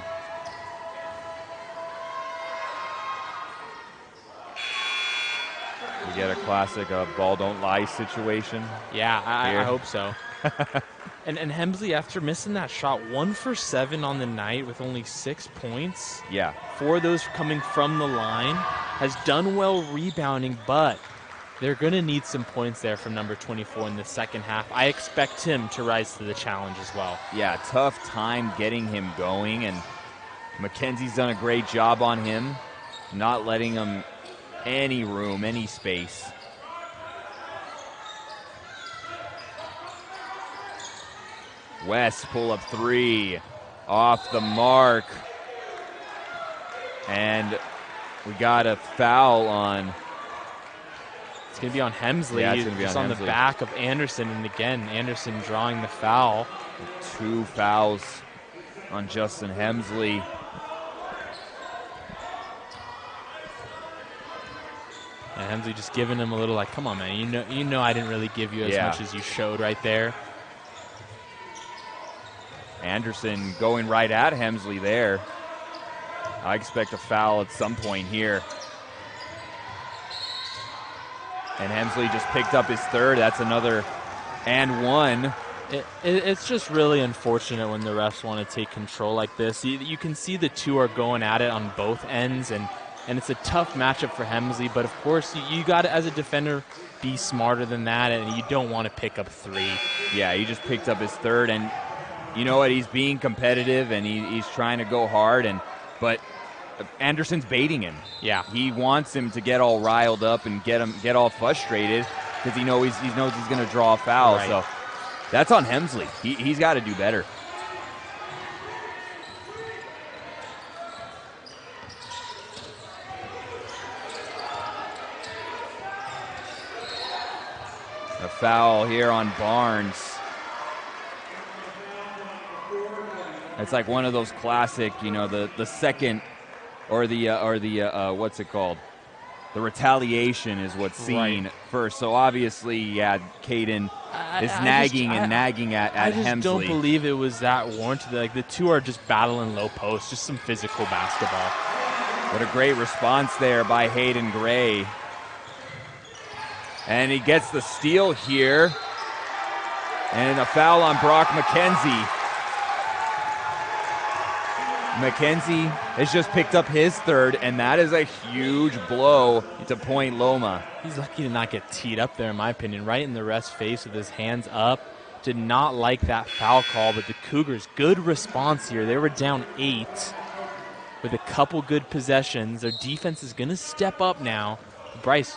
We get a classic ball don't lie situation. Yeah, I hope so. and Hemsley, after missing that shot, 1 for 7 on the night with only 6 points. Yeah. 4 of those coming from the line. Has done well rebounding, but they're going to need some points there from number 24 in the second half. I expect him to rise to the challenge as well. Yeah, tough time getting him going, and McKenzie's done a great job on him, not letting him any room, any space. West pull up 3, off the mark, and we got a foul on. It's going to be on Hemsley. Yeah, it's going to be on the back of Anderson. And again, Anderson drawing the foul. 2 fouls on Justin Hemsley. And Hemsley just giving him a little like, come on, man. You know I didn't really give you as much as you showed right there. Anderson going right at Hemsley there. I expect a foul at some point here. And Hemsley just picked up his 3rd. That's another and 1. It's just really unfortunate when the refs want to take control like this. You can see the 2 are going at it on both ends, and it's a tough matchup for Hemsley. But, of course, you got to, as a defender, be smarter than that, and you don't want to pick up 3. Yeah, he just picked up his 3rd, and you know what? He's being competitive, and he's trying to go hard, but Anderson's baiting him. Yeah, he wants him to get all riled up and get all frustrated because he knows he's going to draw a foul. Right. So that's on Hemsley. He's got to do better. foul here on Barnes. It's like one of those classic, you know, the second or the what's it called? The retaliation is what's seen first. So obviously, yeah, Caden is nagging at Hemsley. I just don't believe it was that warranted. Like, the two are just battling low post, just some physical basketball. What a great response there by Hayden Gray. And he gets the steal here. And a foul on Brock McKenzie. McKenzie has just picked up his third, and that is a huge blow to Point Loma. He's lucky to not get teed up there, in my opinion, right in the ref's face with his hands up. Did not like that foul call, but the Cougars, good response here. They were down 8 with a couple good possessions. Their defense is going to step up now. Bryce,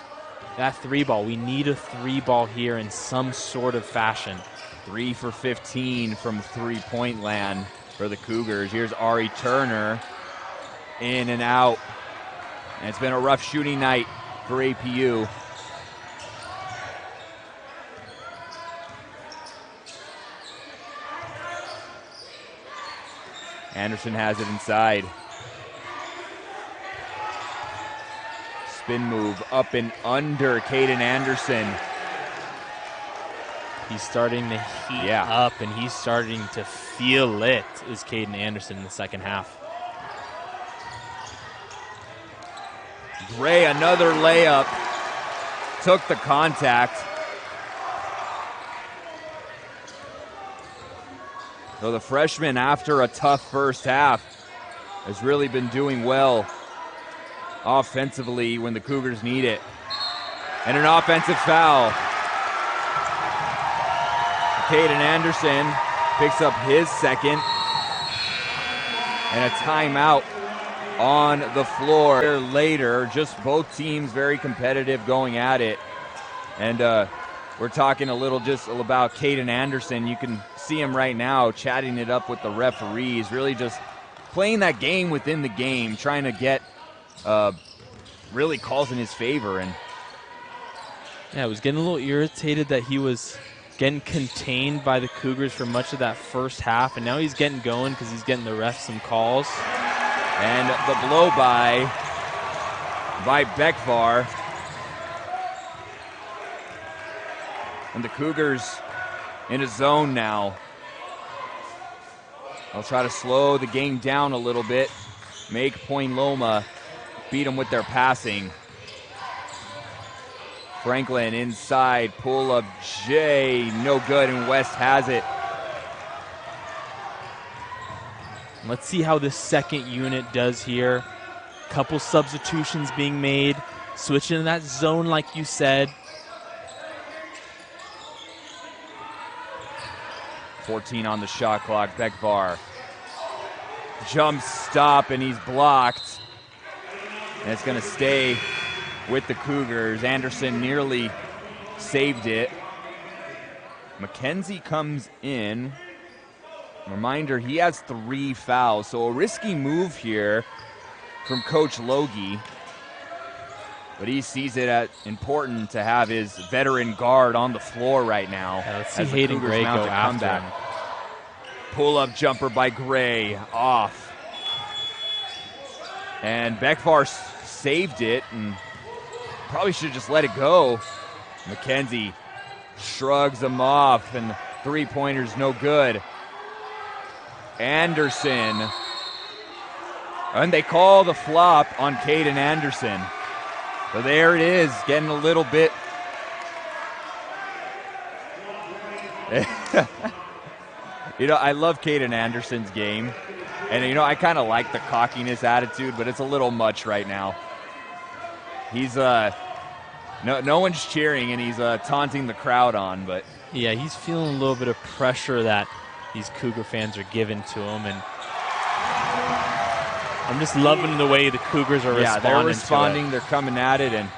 that 3-ball, we need a 3-ball here in some sort of fashion. 3 for 15 from three-point land for the Cougars. Here's Ari Turner, in and out. And it's been a rough shooting night for APU. Anderson has it inside. Spin move up and under Caden Anderson. He's starting to heat up, and he's starting to feel it, is Caden Anderson in the second half. Gray, another layup. Took the contact. So the freshman, after a tough first half, has really been doing well offensively when the Cougars need it. And an offensive foul. Caden Anderson picks up his second. And a timeout on the floor. Later, just both teams very competitive going at it. And we're talking a little just about Caden Anderson. You can see him right now chatting it up with the referees, really just playing that game within the game, trying to get really calls in his favor. And yeah, I was getting a little irritated that he was getting contained by the Cougars for much of that first half, and now he's getting going because he's getting the refs some calls. And the blow by Beckvar. And the Cougars in a zone now. They'll try to slow the game down a little bit, make Point Loma beat them with their passing. Franklin inside, pull up Jay, no good, and West has it. Let's see how this second unit does here. Couple substitutions being made, switching to that zone like you said. 14 on the shot clock. Beckvar. Jump stop, and he's blocked. And it's going to stay with the Cougars. Anderson nearly saved it. McKenzie comes in. Reminder, he has 3 fouls. So a risky move here from Coach Logie. But he sees it as important to have his veteran guard on the floor right now. Yeah, let's see Hayden Gray go after him. Pull-up jumper by Gray, off. And Beckvar saved it and probably should have just let it go. McKenzie shrugs him off, and three-pointer's no good. Anderson. And they call the flop on Caden Anderson. So there it is, getting a little bit. I love Caden Anderson's game. And, I kind of like the cockiness attitude, but it's a little much right now. He's, no one's cheering, and he's taunting the crowd on, but. Yeah, he's feeling a little bit of pressure that these Cougar fans are giving to him, and I'm just loving the way the Cougars are responding. Yeah, they're responding. They're coming at it, and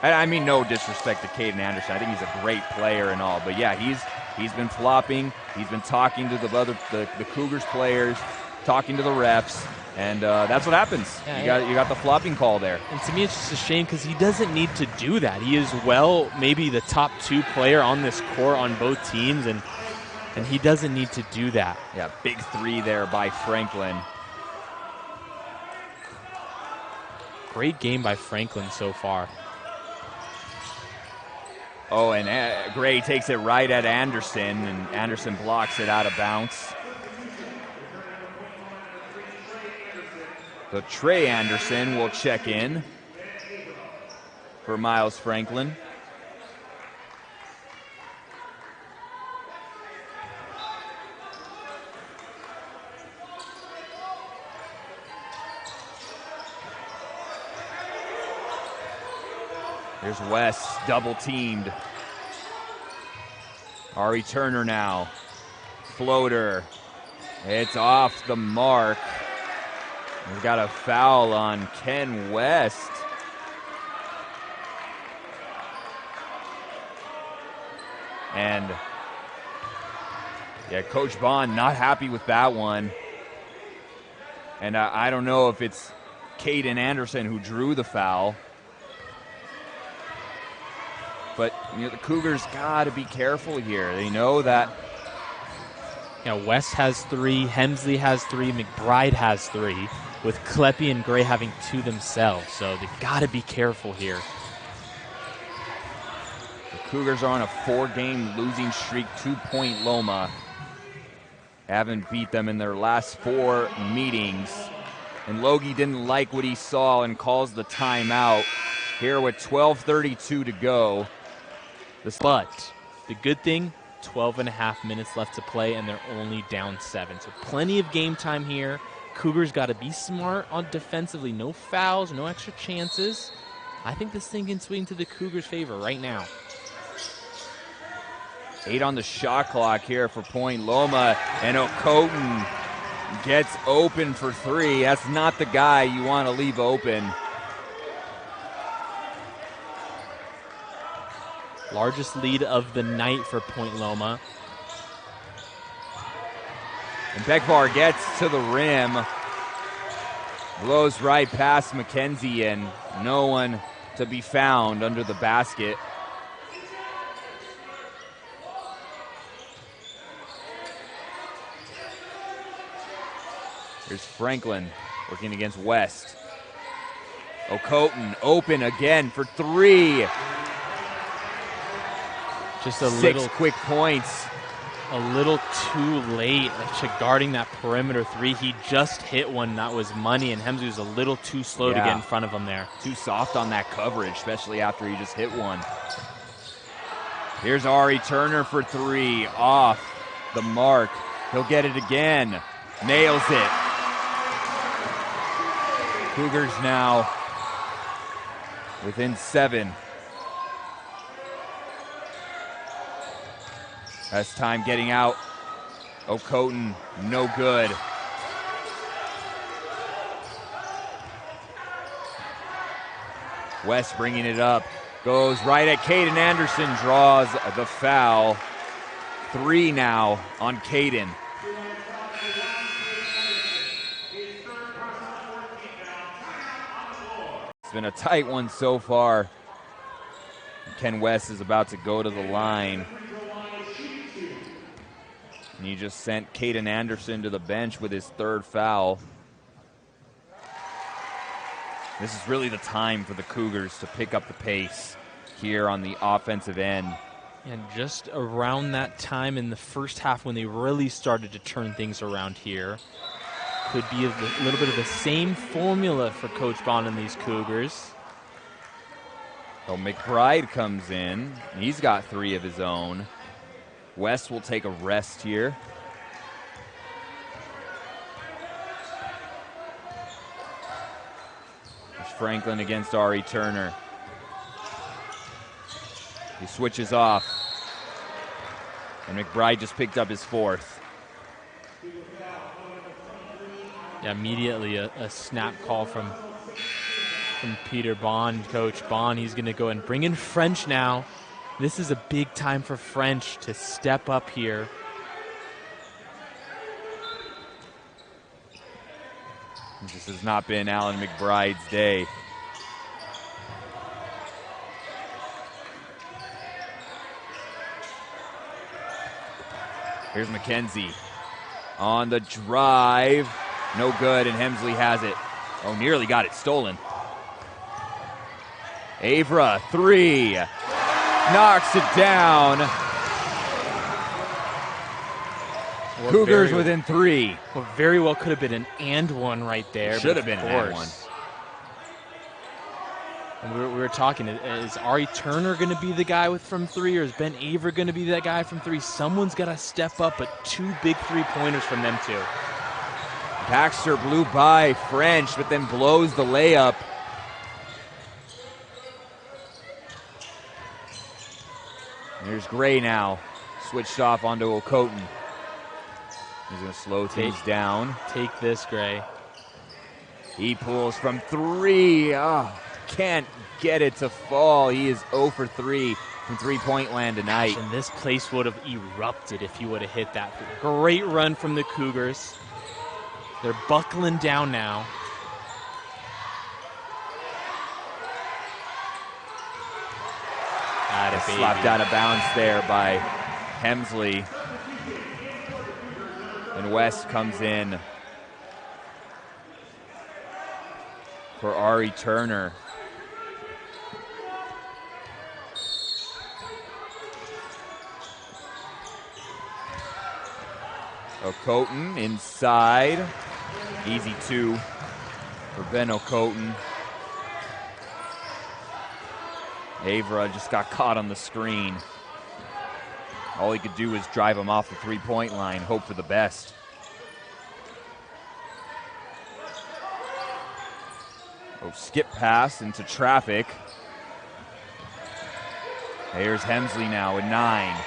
I mean no disrespect to Caden Anderson. I think he's a great player and all, but yeah, he's been flopping. He's been talking to the Cougars players, talking to the refs. And that's what happens. Yeah, you got the flopping call there. And to me, it's just a shame because he doesn't need to do that. He is maybe the top 2 player on this court on both teams, and he doesn't need to do that. Yeah, big 3 there by Franklin. Great game by Franklin so far. Oh, and Gray takes it right at Anderson, and Anderson blocks it out of bounds. So Trey Anderson will check in for Myles Franklin. Here's West, double teamed. Ari Turner now. Floater. It's off the mark. We've got a foul on Ken West. And yeah, Coach Bond not happy with that one. And I don't know if it's Caden Anderson who drew the foul. But the Cougars got to be careful here. They know that. West has 3, Hemsley has 3, McBride has 3, with Kleppe and Gray having 2 themselves. So they got to be careful here. The Cougars are on a 4-game losing streak, 2-point Loma. Haven't beat them in their last 4 meetings. And Logie didn't like what he saw and calls the timeout here with 12:32 to go. But the good thing, 12 and a half minutes left to play, and they're only down 7. So plenty of game time here. Cougars got to be smart on defensively. No fouls, no extra chances. I think this thing can swing to the Cougars' favor right now. 8 on the shot clock here for Point Loma, and Okoton gets open for 3. That's not the guy you want to leave open. Largest lead of the night for Point Loma. And Bekvar gets to the rim. Blows right past McKenzie, and no one to be found under the basket. Here's Franklin working against West. Okoton open again for 3. Just a 6 little quick points. A little too late guarding that perimeter 3. He just hit one that was money, and Hemsley was a little too slow to get in front of him there. Too soft on that coverage, especially after he just hit one. Here's Ari Turner for 3, off the mark. He'll get it again. Nails it. Cougars now within 7. That's time getting out. Okoton, no good. West bringing it up. Goes right at Caden Anderson, draws the foul. 3 now on Caden. It's been a tight one so far. Ken West is about to go to the line. And he just sent Caden Anderson to the bench with his 3rd foul. This is really the time for the Cougars to pick up the pace here on the offensive end. And just around that time in the first half when they really started to turn things around here, could be a little bit of the same formula for Coach Bond and these Cougars. So McBride comes in. He's got 3 of his own. West will take a rest here. There's Franklin against Ari Turner. He switches off. And McBride just picked up his 4th. Yeah, immediately a snap call from Peter Bond, Coach Bond. He's going to go and bring in French now. This is a big time for French to step up here. This has not been Alan McBride's day. Here's McKenzie on the drive. No good, and Hemsley has it. Oh, nearly got it stolen. Avra, 3. Knocks it down. Cougars within 3. Well, very well could have been an and one right there. Should have been an and one. And we were talking, is Ari Turner going to be the guy from 3, or is Ben Aver going to be that guy from 3? Someone's got to step up, but 2 big 3-pointers from them two. Baxter blew by French, but then blows the layup. There's Gray now, switched off onto Okoton. He's going to slow things down. Take this, Gray. He pulls from 3. Oh, can't get it to fall. He is 0 for 3 from three-point land tonight. And this place would have erupted if he would have hit that. Great run from the Cougars. They're buckling down now. Slapped out of bounds there by Hemsley. And West comes in for Ari Turner. Okoton inside. Easy 2 for Ben Okoton. Avra just got caught on the screen. All he could do was drive him off the three-point line, hope for the best. Oh, skip pass into traffic. Here's Hemsley now with 9.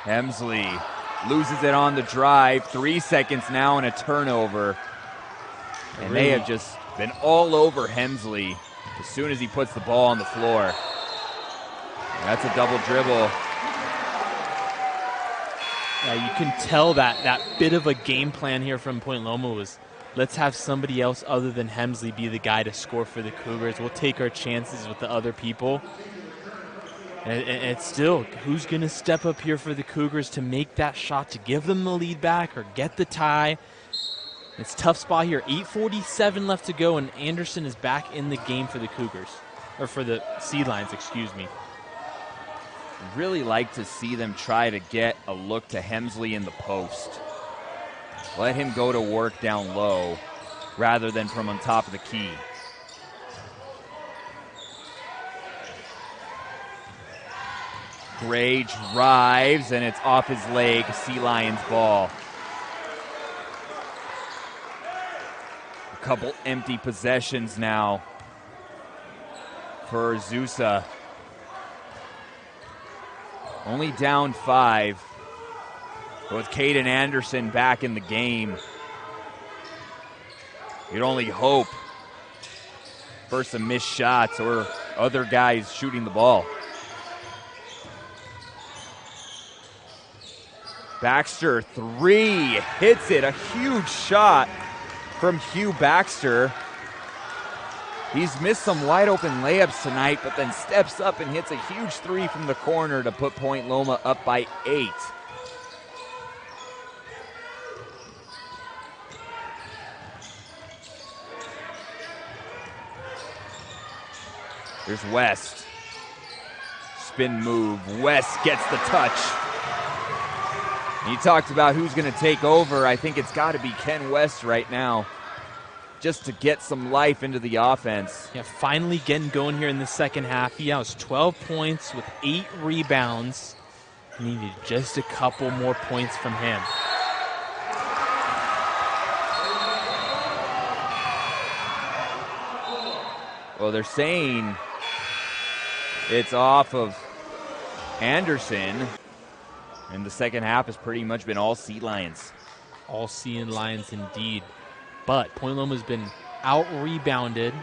Hemsley loses it on the drive. 3 seconds now and a turnover. And they have just been all over Hemsley as soon as he puts the ball on the floor. That's a double dribble. Yeah, you can tell that bit of a game plan here from Point Loma was, let's have somebody else other than Hemsley be the guy to score for the Cougars. We'll take our chances with the other people. And it's still, who's going to step up here for the Cougars to make that shot, to give them the lead back or get the tie? It's a tough spot here. 8:47 left to go, and Anderson is back in the game for the Cougars. Or for the Sea Lions, excuse me. Really like to see them try to get a look to Hemsley in the post. Let him go to work down low rather than from on top of the key. Gray drives, and it's off his leg. Sea Lions ball. A couple empty possessions now for Azusa. Only down 5. But with Caden Anderson back in the game, you'd only hope for some missed shots or other guys shooting the ball. Baxter, 3, hits it. A huge shot from Hugh Baxter. He's missed some wide open layups tonight, but then steps up and hits a huge 3 from the corner to put Point Loma up by 8. Here's West. Spin move. West gets the touch. You talked about who's going to take over. I think it's got to be Ken West right now, just to get some life into the offense. Yeah, finally getting going here in the second half. He has 12 points with 8 rebounds. Needed just a couple more points from him. Well, they're saying it's off of Anderson. And the second half has pretty much been all Sea Lions. All Sea Lions indeed. But Point Loma's been out-rebounded.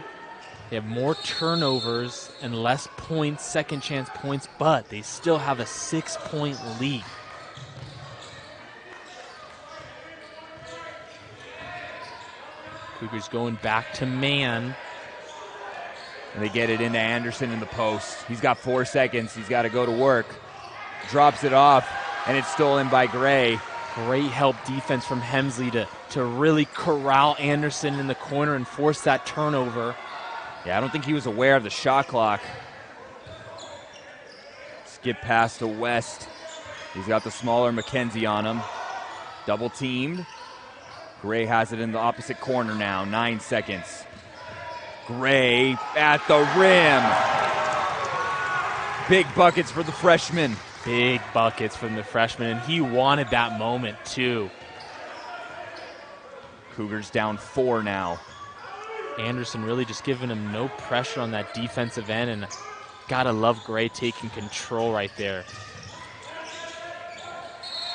They have more turnovers and less points, second chance points, but they still have a 6-point lead. Cougars going back to man. And they get it into Anderson in the post. He's got 4 seconds. He's got to go to work. Drops it off, and it's stolen by Gray. Great help defense from Hemsley to really corral Anderson in the corner and force that turnover. Yeah, I don't think he was aware of the shot clock. Skip pass to West. He's got the smaller McKenzie on him. Double teamed. Gray has it in the opposite corner now. 9 seconds. Gray at the rim. Big buckets for the freshman. Big buckets from the freshman, and he wanted that moment too. Cougars down 4 now. Anderson really just giving him no pressure on that defensive end, and gotta love Gray taking control right there.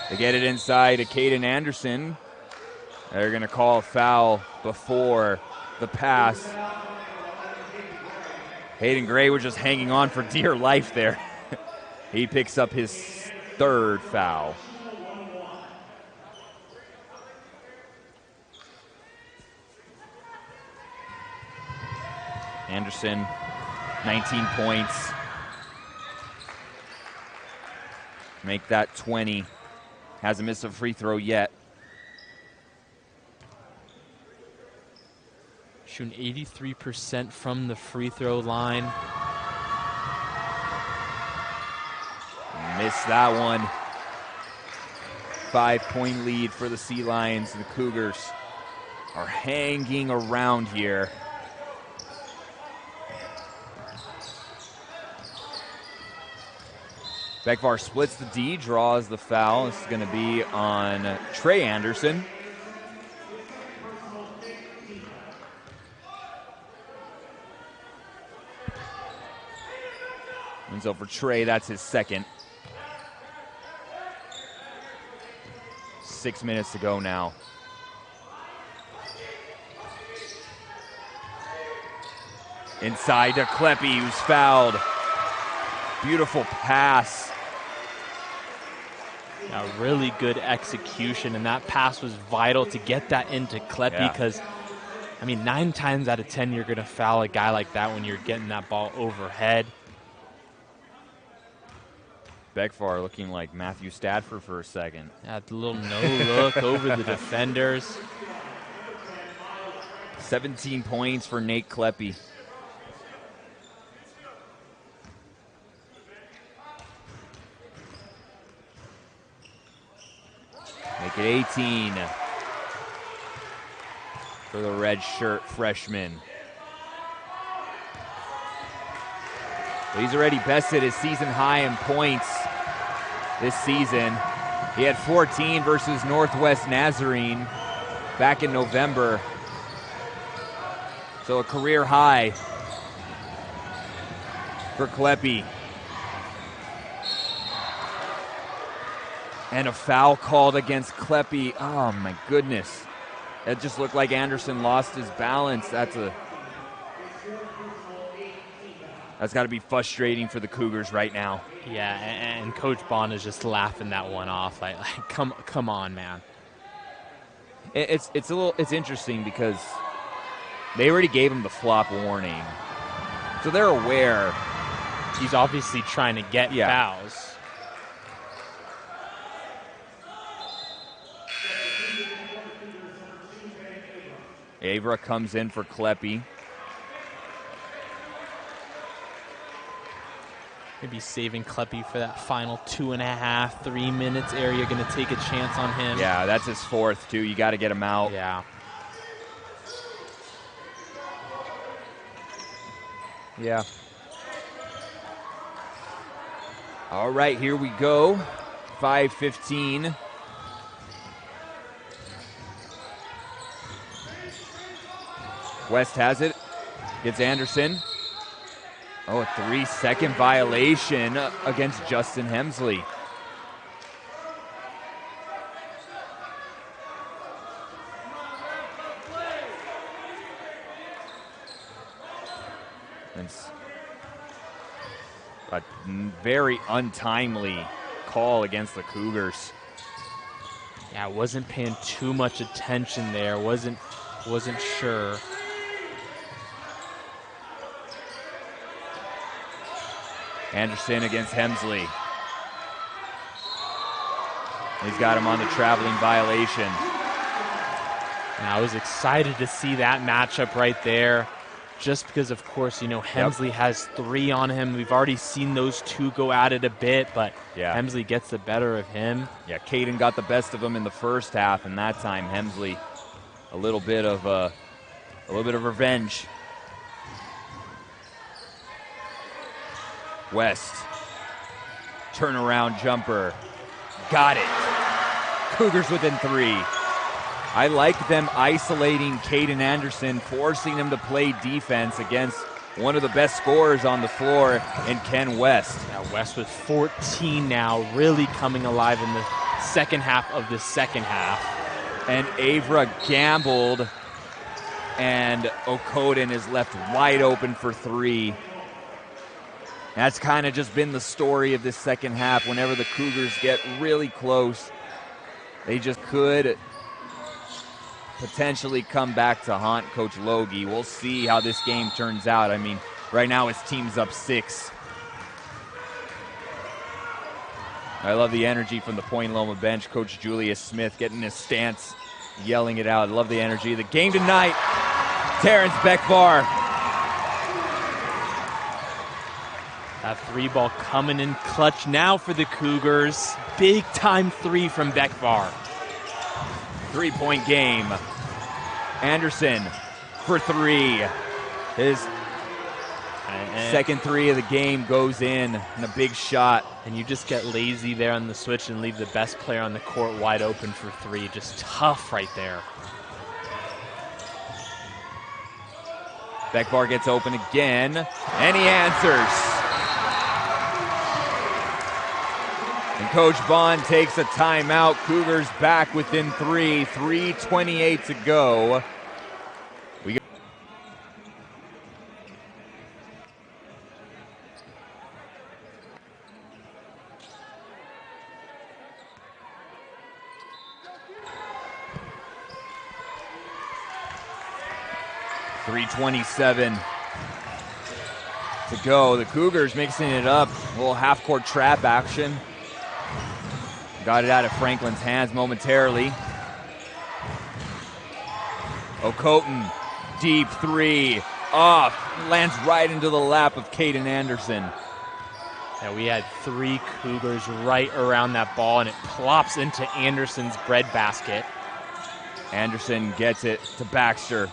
They get it inside to Caden Anderson. They're going to call a foul before the pass. Hayden Gray was just hanging on for dear life there. He picks up his 3rd foul. Anderson, 19 points. Make that 20. Hasn't missed a free throw yet. Shooting 83% from the free throw line. Missed that one. 5-point lead for the Sea Lions. The Cougars are hanging around here. Bekvar splits the D, draws the foul. This is going to be on Trey Anderson. And so for Trey, that's his 2nd. 6 minutes to go now. Inside to Kleppe, who's fouled. Beautiful pass. A really good execution, and that pass was vital to get that into Kleppe because, I mean, 9 times out of 10 you're going to foul a guy like that when you're getting that ball overhead. Bekvar looking like Matthew Stafford for a second. Yeah, the little no-look over the defenders. 17 points for Nate Kleppe. Make it 18 for the red shirt freshman. He's already bested his season high in points this season. He had 14 versus Northwest Nazarene back in November. So a career high for Kleppe. And a foul called against Kleppe. Oh my goodness. It just looked like Anderson lost his balance. That's got to be frustrating for the Cougars right now. Yeah, and Coach Bond is just laughing that one off. Like come on, man. It's interesting because they already gave him the flop warning, so they're aware. He's obviously trying to get fouls. Avra comes in for Kleppe. Maybe saving Kleppe for that final 2.5, 3 minutes area. Going to take a chance on him. Yeah, that's his 4th, too. You got to get him out. Yeah. Yeah. All right, here we go. 5:15. West has it. Gets Anderson. Oh, a 3-second violation against Justin Hemsley. It's a very untimely call against the Cougars. Yeah, wasn't paying too much attention there. Wasn't Wasn't sure. Anderson against Hemsley. He's got him on the traveling violation. And I was excited to see that matchup right there, just because, of course, Hemsley has 3 on him. We've already seen those 2 go at it a bit, but Hemsley gets the better of him. Yeah, Caden got the best of him in the first half, and that time Hemsley a little bit of revenge. West, turnaround jumper, got it. Cougars within 3. I like them isolating Caden Anderson, forcing him to play defense against one of the best scorers on the floor in Ken West. Now West with 14 now, really coming alive in the second half of the second half. And Avra gambled, and Okoden is left wide open for 3. That's kind of just been the story of this second half. Whenever the Cougars get really close, they just could potentially come back to haunt Coach Logie. We'll see how this game turns out. I mean, right now his team's up 6. I love the energy from the Point Loma bench. Coach Julius Smith getting his stance, yelling it out. I love the energy. The game tonight, Terrence Beckbar. That 3 ball coming in clutch now for the Cougars. Big time 3 from Beckbar. 3-point game. Anderson for 3. His second 3 of the game goes in, and a big shot. And you just get lazy there on the switch and leave the best player on the court wide open for 3. Just tough right there. Beckbar gets open again, and he answers. And Coach Bond takes a timeout. Cougars back within 3. 3:28 to go. We go. .327 to go. The Cougars mixing it up. A little half-court trap action. Got it out of Franklin's hands momentarily. Okoten, deep 3, off, lands right into the lap of Caden Anderson. Yeah, we had 3 Cougars right around that ball, and it plops into Anderson's breadbasket. Anderson gets it to Baxter.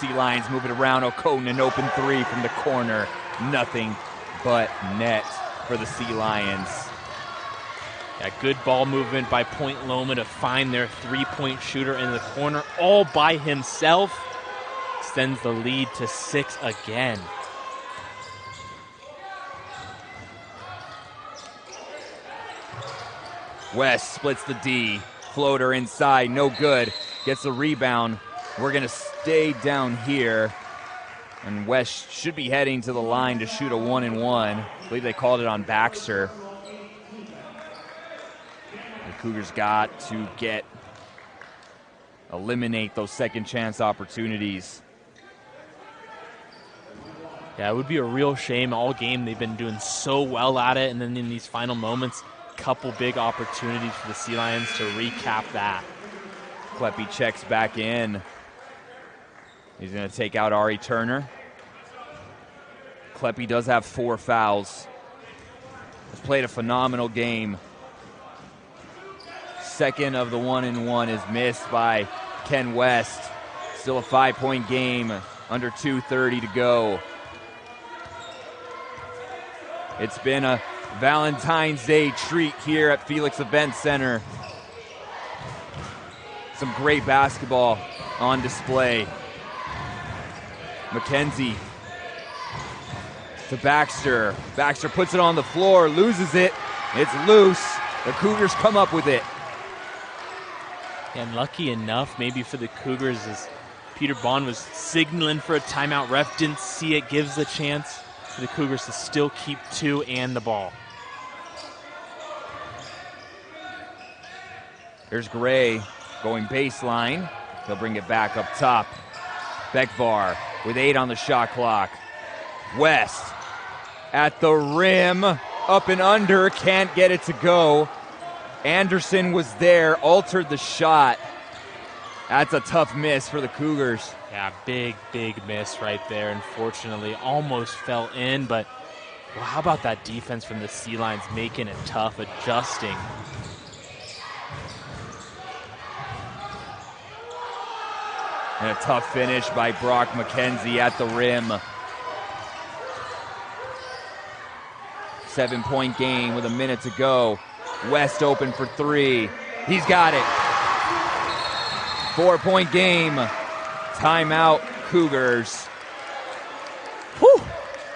Sea Lions move it around. Okoten, an open 3 from the corner. Nothing but net for the Sea Lions. Yeah, good ball movement by Point Loma to find their 3-point shooter in the corner all by himself. Extends the lead to 6 again. West splits the D. Floater inside, no good. Gets the rebound. We're going to stay down here. And West should be heading to the line to shoot a 1-and-1. I believe they called it on Baxter. The Cougars got to eliminate those second chance opportunities. Yeah, it would be a real shame. All game they've been doing so well at it, and then in these final moments, couple big opportunities for the Sea Lions to recap that. Kleppe checks back in. He's going to take out Ari Turner. Kleppe does have 4 fouls. Has played a phenomenal game. Second of the 1-and-1 is missed by Ken West. Still a 5-point game, under 2:30 to go. It's been a Valentine's Day treat here at Felix Event Center. Some great basketball on display. McKenzie to Baxter. Baxter puts it on the floor, loses it. It's loose. The Cougars come up with it. And lucky enough, maybe for the Cougars, as Peter Bond was signaling for a timeout. Ref didn't see it, gives the chance for the Cougars to still keep 2 and the ball. Here's Gray going baseline. He'll bring it back up top. Bekvar with 8 on the shot clock. West at the rim, up and under, can't get it to go. Anderson was there, altered the shot. That's a tough miss for the Cougars. Yeah, big miss right there. Unfortunately, almost fell in, but well, how about that defense from the Sea Lions making it tough, adjusting. And a tough finish by Brock McKenzie at the rim. 7-point game with a minute to go. West open for 3. He's got it. 4-point game. Timeout, Cougars. Whew.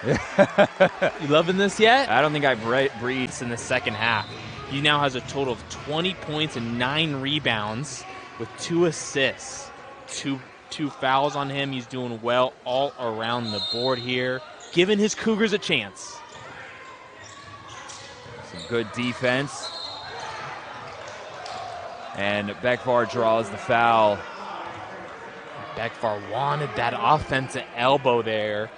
You loving this yet? I don't think I've breathed. In the second half. He now has a total of 20 points and 9 rebounds with 2 assists. Two fouls on him. He's doing well all around the board here, giving his Cougars a chance. Some good defense. And Bekvar draws the foul. Bekvar wanted that offensive elbow there.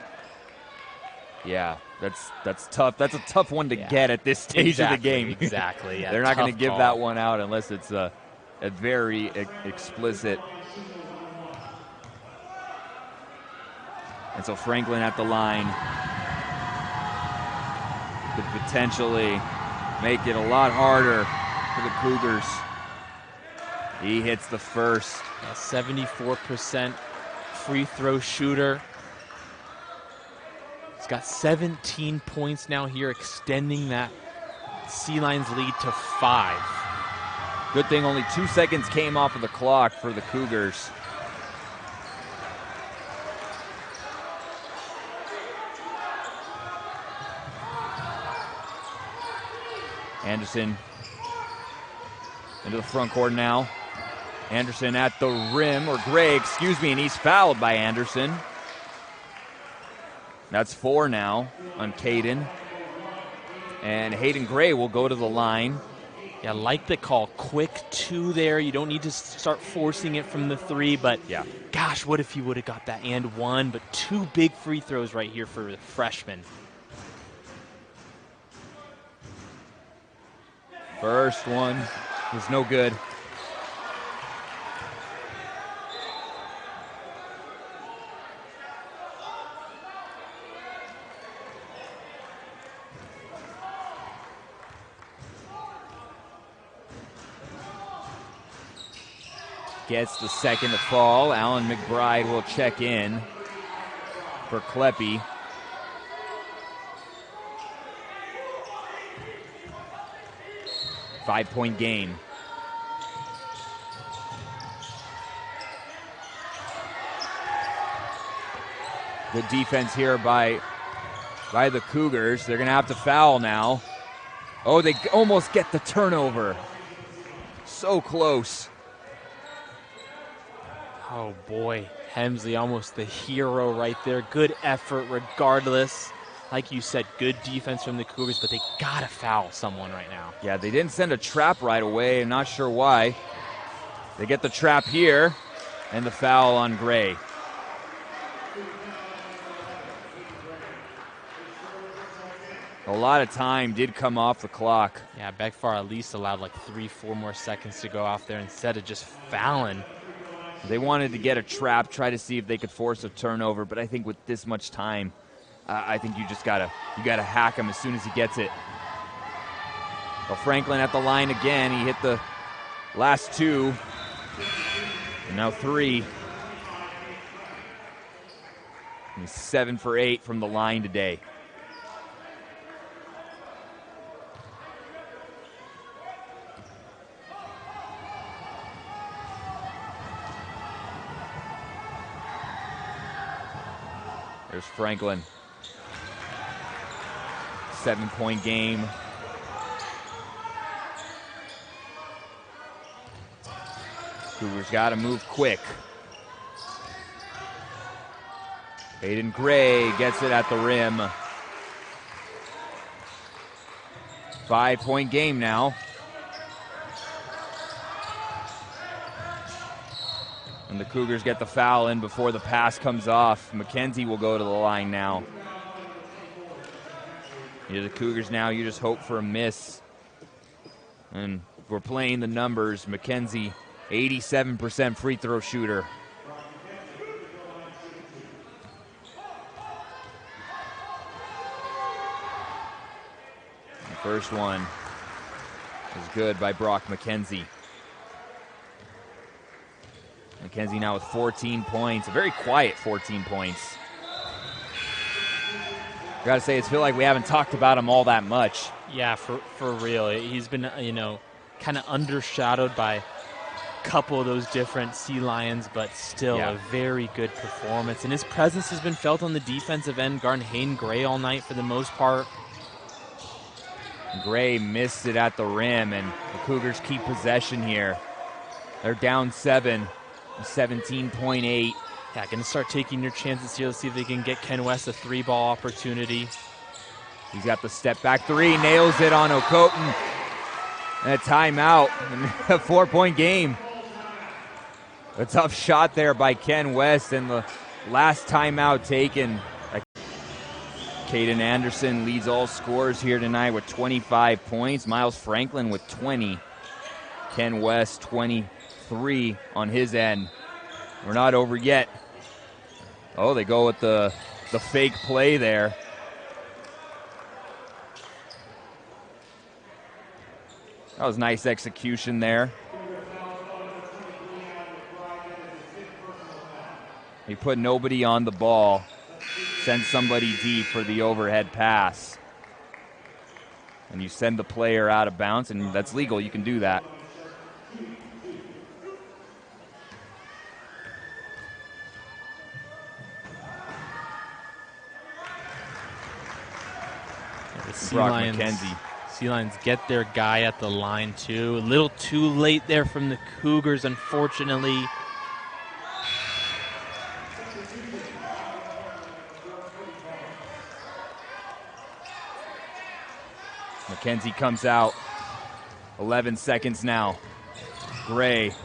Yeah, that's tough. That's a tough one to get at this stage of the game. Exactly. Yeah, they're not going to give call. that one out unless it's a very explicit. And so Franklin at the line could potentially make it a lot harder for the Cougars. He hits the first. A 74% free throw shooter. He's got 17 points now here, extending that Sea Lions lead to 5. Good thing only 2 seconds came off of the clock for the Cougars. Anderson into the front court now. Anderson at the rim, or Gray, excuse me, and he's fouled by Anderson. That's 4 now on Caden. And Hayden Gray will go to the line. Yeah, like the call. Quick 2 there. You don't need to start forcing it from the 3, but yeah, gosh, what if he would have got that and 1, but 2 big free throws right here for the freshman. First one was no good. Gets the second to fall. Alan McBride will check in for Kleppe. Five-point game. Good defense here by the Cougars. They're going to have to foul now. Oh, they almost get the turnover. So close. Oh boy, Hemsley almost the hero right there. Good effort regardless. Like you said, good defense from the Cougars, but they gotta foul someone right now. Yeah, they didn't send a trap right away. I'm not sure why. They get the trap here, and the foul on Gray. A lot of time did come off the clock. Yeah, Bekvar at least allowed like 3-4 more seconds to go off there instead of just fouling. They wanted to get a trap, try to see if they could force a turnover, but I think with this much time, I think you just gotta hack him as soon as he gets it. Well, Franklin at the line again. He hit the last 2, and now 3. He's 7 for 8 from the line today. There's Franklin. 7-point game. Cougars got to move quick. Hayden Gray gets it at the rim. 5-point game now. And the Cougars get the foul in before the pass comes off. McKenzie will go to the line now. You're the Cougars now, you just hope for a miss. And if we're playing the numbers, McKenzie, 87% free throw shooter. The first one is good by Brock McKenzie. McKenzie now with 14 points, a very quiet 14 points. I gotta say, it's feel like we haven't talked about him all that much. Yeah, for real. He's been, kind of undershadowed by a couple of those different Sea Lions, but still a very good performance. And his presence has been felt on the defensive end, guarding Hayden Gray all night for the most part. Gray missed it at the rim, and the Cougars keep possession here. They're down 7, 17.8. Yeah, going to start taking your chances here. Let's see if they can get Ken West a three-ball opportunity. He's got the step-back three, nails it on Okoton. And a timeout, a 4-point game. A tough shot there by Ken West, and the last timeout taken. Caden Anderson leads all scorers here tonight with 25 points. Myles Franklin with 20. Ken West 23 on his end. We're not over yet. Oh, they go with the fake play there. That was nice execution there. He put nobody on the ball. Send somebody deep for the overhead pass. And you send the player out of bounds, and that's legal. You can do that. Brock McKenzie. Sea Lions get their guy at the line, too. A little too late there from the Cougars, unfortunately. McKenzie comes out. 11 seconds now. Gray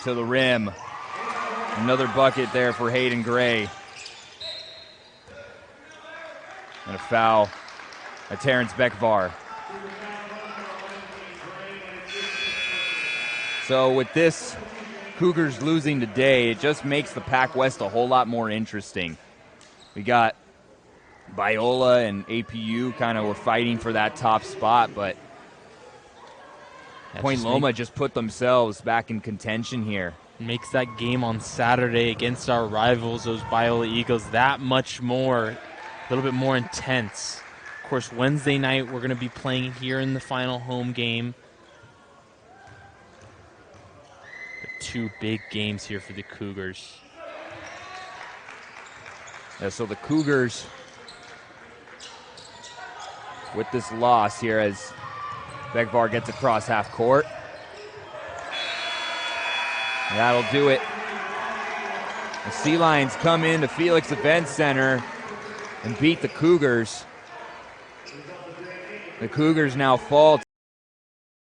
to the rim. Another bucket there for Hayden Gray. And a foul by Terrence Beckvar. So with this Cougars losing today, it just makes the Pac West a whole lot more interesting. We got Biola and APU kind of were fighting for that top spot, but Point Loma just put themselves back in contention here. Makes that game on Saturday against our rivals, those Biola Eagles, that much more, a little bit more intense. Of course, Wednesday night we're going to be playing here in the final home game. Two big games here for the Cougars. Yeah, so the Cougars, with this loss here as Beckvar gets across half court. And that'll do it. The Sea Lions come into Felix Event Center and beat the Cougars. The Cougars now fall